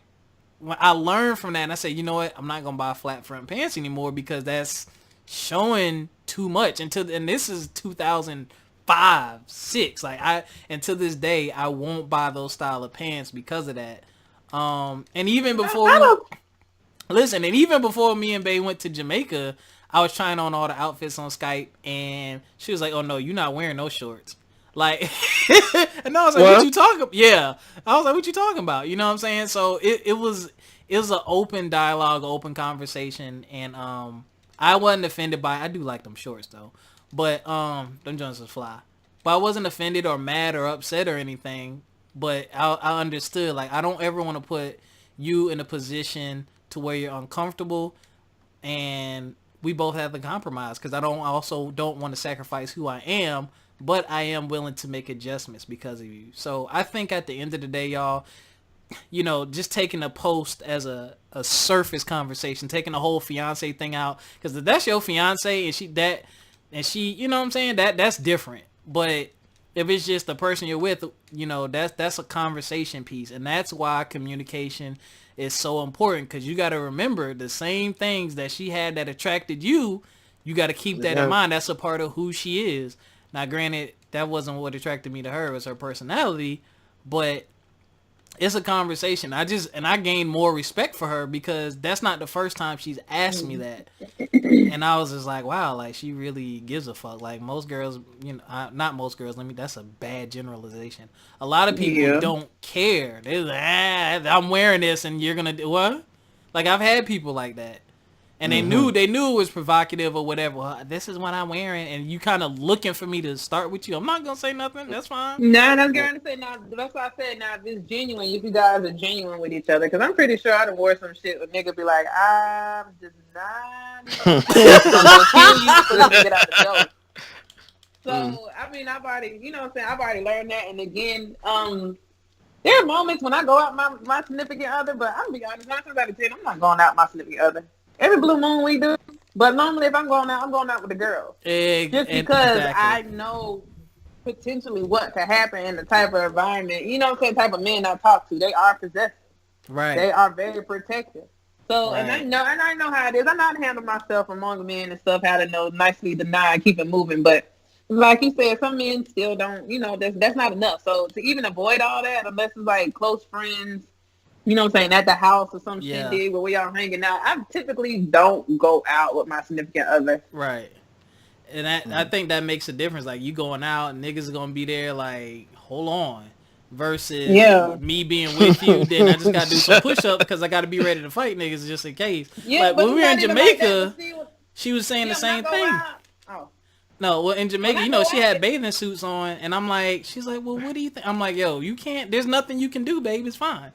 when I learned from that, and I said, you know what? I'm not going to buy flat front pants anymore, because that's showing too much. And this is 2005, 6. Like, and to this day, I won't buy those style of pants because of that. And even before, and even before me and Bae went to Jamaica, I was trying on all the outfits on Skype, and she was like, "Oh no, you're not wearing those shorts." Like, and I was like, "What you talking about?" Yeah, I was like, "What you talking about?" You know what I'm saying? So it was an open dialogue, open conversation, and I wasn't offended by it. I do like them shorts though, but them joints was fly. But I wasn't offended or mad or upset or anything. But I understood, like, I don't ever want to put you in a position to where you're uncomfortable, and we both have to compromise, because I also don't want to sacrifice who I am, but I am willing to make adjustments because of you. So I think at the end of the day, y'all, you know, just taking a post as a surface conversation, taking the whole fiance thing out, because if that's your fiance and she, you know what I'm saying, that's different. But if it's just the person you're with, you know, that's a conversation piece, and that's why communication is so important, because you got to remember the same things that she had that attracted you. You got to keep that in mind. That's a part of who she is. Now, granted, that wasn't what attracted me to her. It was her personality, but it's a conversation. I gained more respect for her because that's not the first time she's asked me that. And I was just like, wow, like, she really gives a fuck. Like, most girls, you know, not most girls, that's a bad generalization. A lot of people don't care. They're like, I'm wearing this and you're gonna do what? Like, I've had people like that. And they knew it was provocative or whatever. Well, this is what I'm wearing, and you kind of looking for me to start with you. I'm not gonna say nothing. That's fine. Nah, I'm going to say now. That's why I said now. If it's genuine, if you guys are genuine with each other, because I'm pretty sure I'd have wore some shit with nigga be like, I'm just not. Get out the door. So I mean, I've already, you know what I'm saying, I've already learned that. And again, there are moments when I go out my significant other, but I'm gonna be honest, 9 times out of 10, I'm not going out with my significant other. Every blue moon we do, but normally if I'm going out with the girls. Just because I know potentially what could happen in the type of environment, you know what I'm saying, type of men I talk to. They are possessive. Right. They are very protective. So, and I know how it is. I know how to handle myself among men and stuff, how to know nicely deny and keep it moving. But like you said, some men still don't, you know, that's not enough. So to even avoid all that, unless it's like close friends, you know what I'm saying, at the house or some shit where we all hanging out, I typically don't go out with my significant other. Right. And I think that makes a difference. Like, you going out, niggas are going to be there like, hold on. Versus me being with you, then I just got to do some push-ups because I got to be ready to fight niggas just in case. Yeah, like, when we were in Jamaica, she was saying the same thing. No, well, in Jamaica, you know, she had bathing suits on, and I'm like, she's like, well, what do you think? I'm like, yo, you can't, there's nothing you can do, babe. It's fine.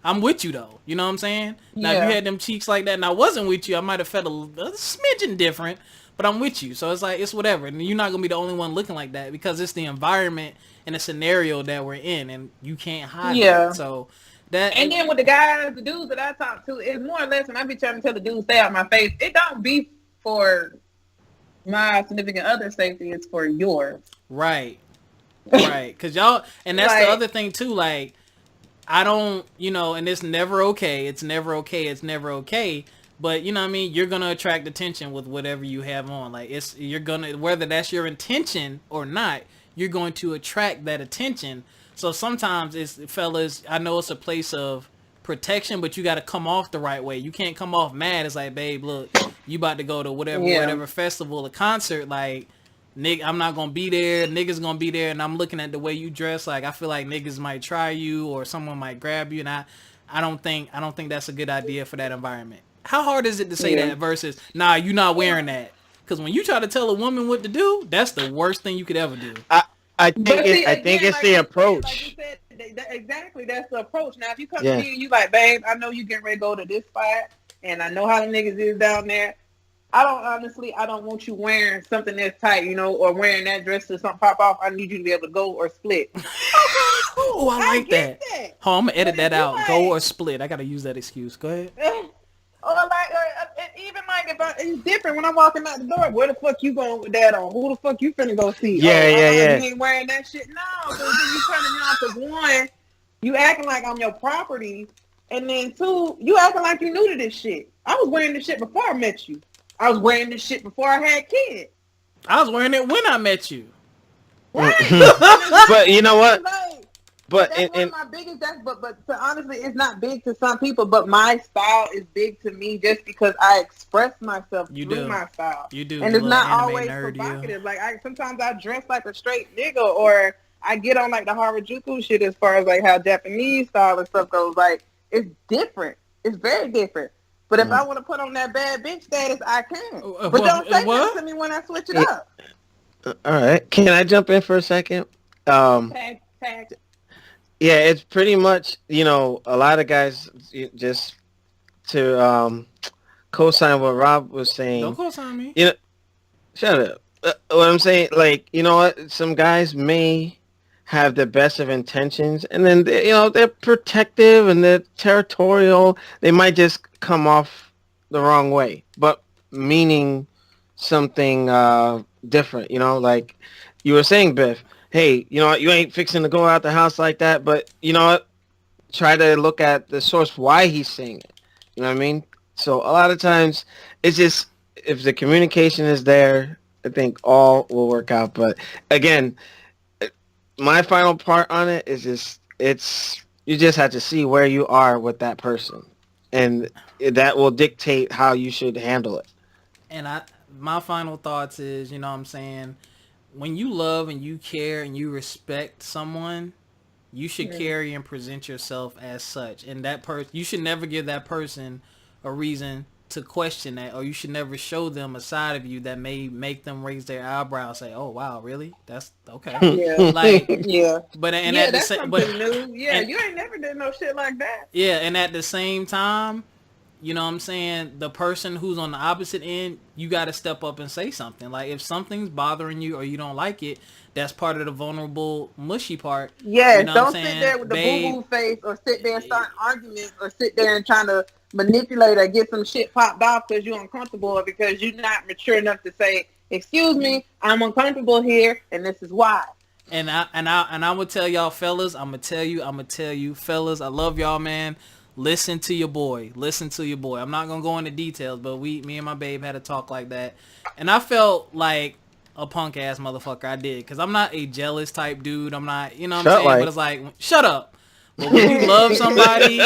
I'm with you, though. You know what I'm saying? Now, if you had them cheeks like that and I wasn't with you, I might have felt a smidgen different, but I'm with you. So it's like, it's whatever. And you're not going to be the only one looking like that because it's the environment and the scenario that we're in, and you can't hide it. So that. And then with the guys, the dudes that I talk to, it's more or less when I be trying to tell the dudes stay out my face, it don't be for my significant other's safety, it's for yours. Right. Right. Because y'all, and that's the other thing, too, like, I don't, you know, and it's never okay. It's never okay. It's never okay. But, you know what I mean? You're going to attract attention with whatever you have on. Like, you're going to, whether that's your intention or not, you're going to attract that attention. So sometimes fellas, I know it's a place of protection, but you got to come off the right way. You can't come off mad. It's like, babe, look, you about to go to whatever festival or concert, like, nigga, I'm not gonna be there. Niggas gonna be there, and I'm looking at the way you dress. Like, I feel like niggas might try you, or someone might grab you, and I don't think that's a good idea for that environment. How hard is it to say that versus, nah, you not wearing that? Because when you try to tell a woman what to do, that's the worst thing you could ever do. I think it's the approach. Like you said, exactly, that's the approach. Now, if you come to me and you like, babe, I know you getting ready to go to this spot, and I know how the niggas is down there. I don't want you wearing something that's tight, you know, or wearing that dress to something pop off. I need you to be able to go or split. Okay, cool. Oh, I like that. Oh, I'm gonna edit that out. Like, go or split. I gotta use that excuse. Go ahead. Even like it's different when I'm walking out the door. Where the fuck you going with that on? Who the fuck you finna go see? Yeah. You ain't wearing that shit. No, because then you turning me off. Because one, you acting like I'm your property, and then two, you acting like you new to this shit. I was wearing this shit before I met you. I was wearing this shit before I had kids. I was wearing it when I met you. Right. But you know what? But that's one of my biggest. But honestly, it's not big to some people. But my style is big to me just because I express myself through my style. You do, and you it's not always provocative. Like sometimes I dress like a straight nigga, or I get on like the Harajuku shit as far as like how Japanese style and stuff goes. Like it's different. It's very different. But if I want to put on that bad bitch status, I can. But don't say nothing to me when I switch it up. All right. Can I jump in for a second? Tag. Yeah, it's pretty much, a lot of guys, just to co-sign what Rob was saying. Don't co-sign me. Shut up. What I'm saying, like, you know what? Some guys may have the best of intentions, and then they're protective and they're territorial. They might just come off the wrong way, but meaning something different. Like you were saying, Biff. Hey, you know what? You ain't fixing to go out the house like that, but you know what? Try to look at the source why he's saying it. You know what I mean? So a lot of times it's just, if the communication is there, I think all will work out. But again, my final part on it is you just have to see where you are with that person, and that will dictate how you should handle it. And my final thoughts is, you know what I'm saying, when you love and you care and you respect someone, you should carry and present yourself as such. And you should never give that person a reason to question that, or you should never show them a side of you that may make them raise their eyebrow and say, "Oh wow, really? That's okay." Yeah, like yeah. But that's something new. Yeah, you ain't never did no shit like that. Yeah, and at the same time, you know what I'm saying, the person who's on the opposite end, you got to step up and say something. Like, if something's bothering you or you don't like it, that's part of the vulnerable, mushy part. Yes, you know don't sit there with the boo-boo face, or sit there and start arguments, or sit there and trying to manipulate or get some shit popped off because you're uncomfortable, or because you're not mature enough to say, "Excuse me, I'm uncomfortable here, and this is why." And I would tell y'all, fellas, I'm gonna tell you, fellas, I love y'all, man. Listen to your boy. I'm not going to go into details, but me and my babe had a talk like that. And I felt like a punk ass motherfucker. I did. Because I'm not a jealous type dude. I'm not, you know what I'm saying? But it's like, shut up. But when you love somebody,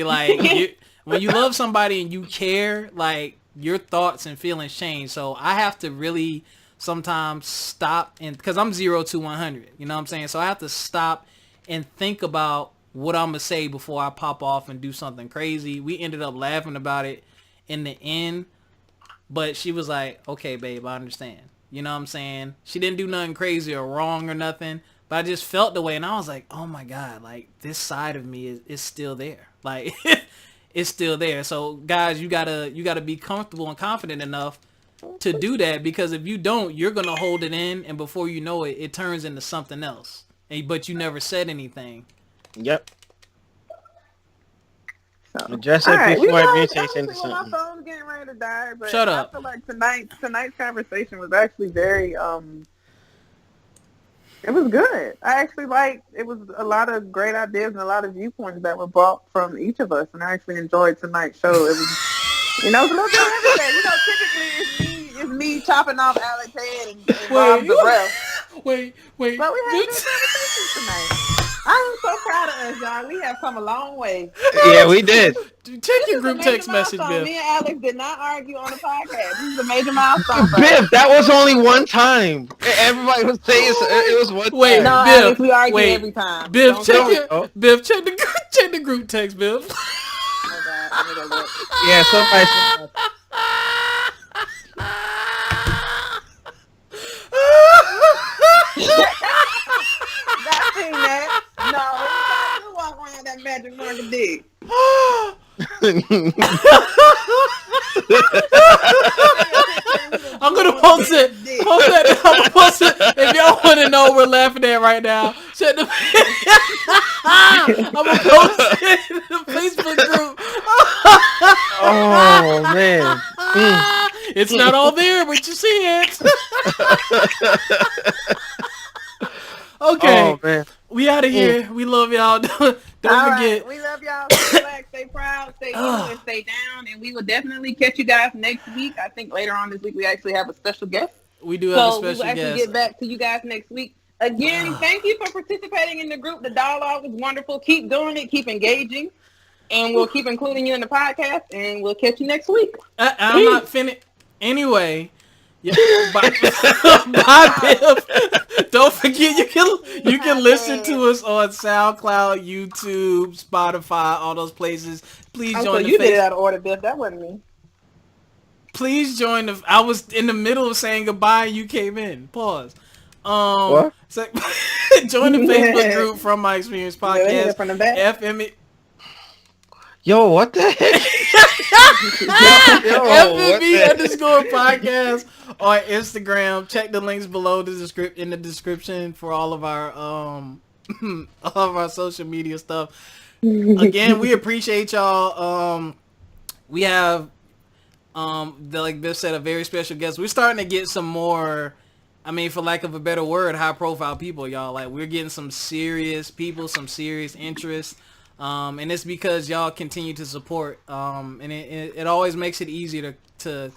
like, when you love somebody and you care, like, your thoughts and feelings change. So I have to really sometimes stop, because I'm 0 to 100. You know what I'm saying? So I have to stop and think about what I'm gonna say before I pop off and do something crazy. We ended up laughing about it in the end, but she was like, "Okay, babe, I understand." You know what I'm saying? She didn't do nothing crazy or wrong or nothing, but I just felt the way, and I was like, "Oh my God, like, this side of me is still there. Like, it's still there." So guys, you gotta be comfortable and confident enough to do that, because if you don't, you're gonna hold it in, and before you know it, it turns into something else. But you never said anything. Yep. So, address it before I say something. My phone's getting ready to die, but shut up. I feel like tonight's conversation was actually very it was good. I actually it was a lot of great ideas and a lot of viewpoints that were brought from each of us, and I actually enjoyed tonight's show. It was, it's a little bit of everything. Typically it's me chopping off Alex head and Rob the breath. Wait. But we had a good conversation tonight. I'm so proud of us, y'all. We have come a long way. Yeah, we did. Check your group text message, Biff. Me and Alex did not argue on the podcast. This is a major milestone. Biff, that was only one time. Everybody was saying it was one time. No, Biff, Alex, we argue every time. Biff, check the group text, Biff. Oh, God. Let me go look. Yeah, somebody. That thing, man. No, you walk around that magic market dick. I'm gonna post it. I'm gonna post it. If y'all want to know, we're laughing at right now. I'm gonna post it in the Facebook group. Oh man, it's not all there, but you see it. Okay. Oh man. We out of here. We love y'all. Don't forget. Right. We love y'all. Stay black, stay proud, stay cool, and stay down. And we will definitely catch you guys next week. I think later on this week we actually have a special guest. We do have a special guest. We will actually get back to you guys next week. Again, thank you for participating in the group. The dialogue was wonderful. Keep doing it. Keep engaging. And we'll keep including you in the podcast. And we'll catch you next week. I'm not finished. Anyway. Yeah, bye, Biff. Don't forget you can listen to us on SoundCloud, YouTube, Spotify, all those places. Please join the you did it out of order, Biff. That wasn't me. Please join the. I was in the middle of saying goodbye and you came in. Pause. What? So, join the Facebook group From My Experience Podcast. From the back. FME. Yo, what the heck? FME _podcast on Instagram. Check the links below in the description for all of our all of our social media stuff. Again, we appreciate y'all. We have like Biff said, a very special guest. We're starting to get some more, I mean, for lack of a better word, high profile people, y'all. Like, we're getting some serious people, some serious interest. And it's because y'all continue to support. And it always makes it easier to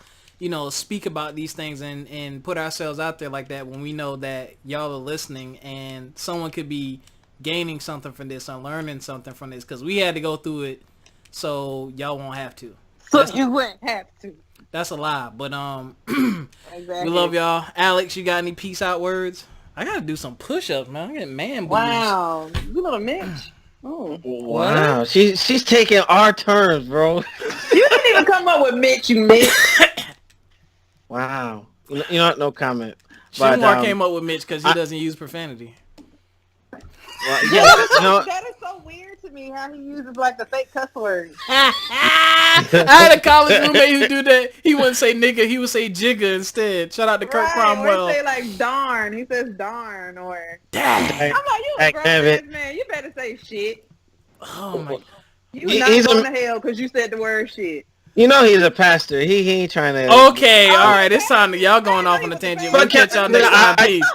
speak about these things and put ourselves out there like that when we know that y'all are listening and someone could be gaining something from this or learning something from this, because we had to go through it so y'all won't have to. So you wouldn't have to. That's a lie, but Exactly. we love y'all. Alex, you got any peace out words? I gotta do some push-ups, man. I'm getting man boobs. Wow, you little Mitch. Oh. Wow, she's taking our turns, bro. You didn't even come up with Mitch, you Mitch. Wow. You know what? No comment. Shimar came up with Mitch because he doesn't use profanity. Well, yeah, that is so weird to me how he uses like the fake cuss words. I had a college roommate who do that. He wouldn't say nigga, he would say jigga instead. Shout out to Kurt Cromwell. Or he say like darn. He says darn or Dang. I'm like, you a grown ass man. You better say shit. Oh my. You not going to hell because you said the word shit. You know he's a pastor. He ain't trying to. Okay, all right. It's time to y'all going off on a tangent. We'll catch y'all next time. Peace.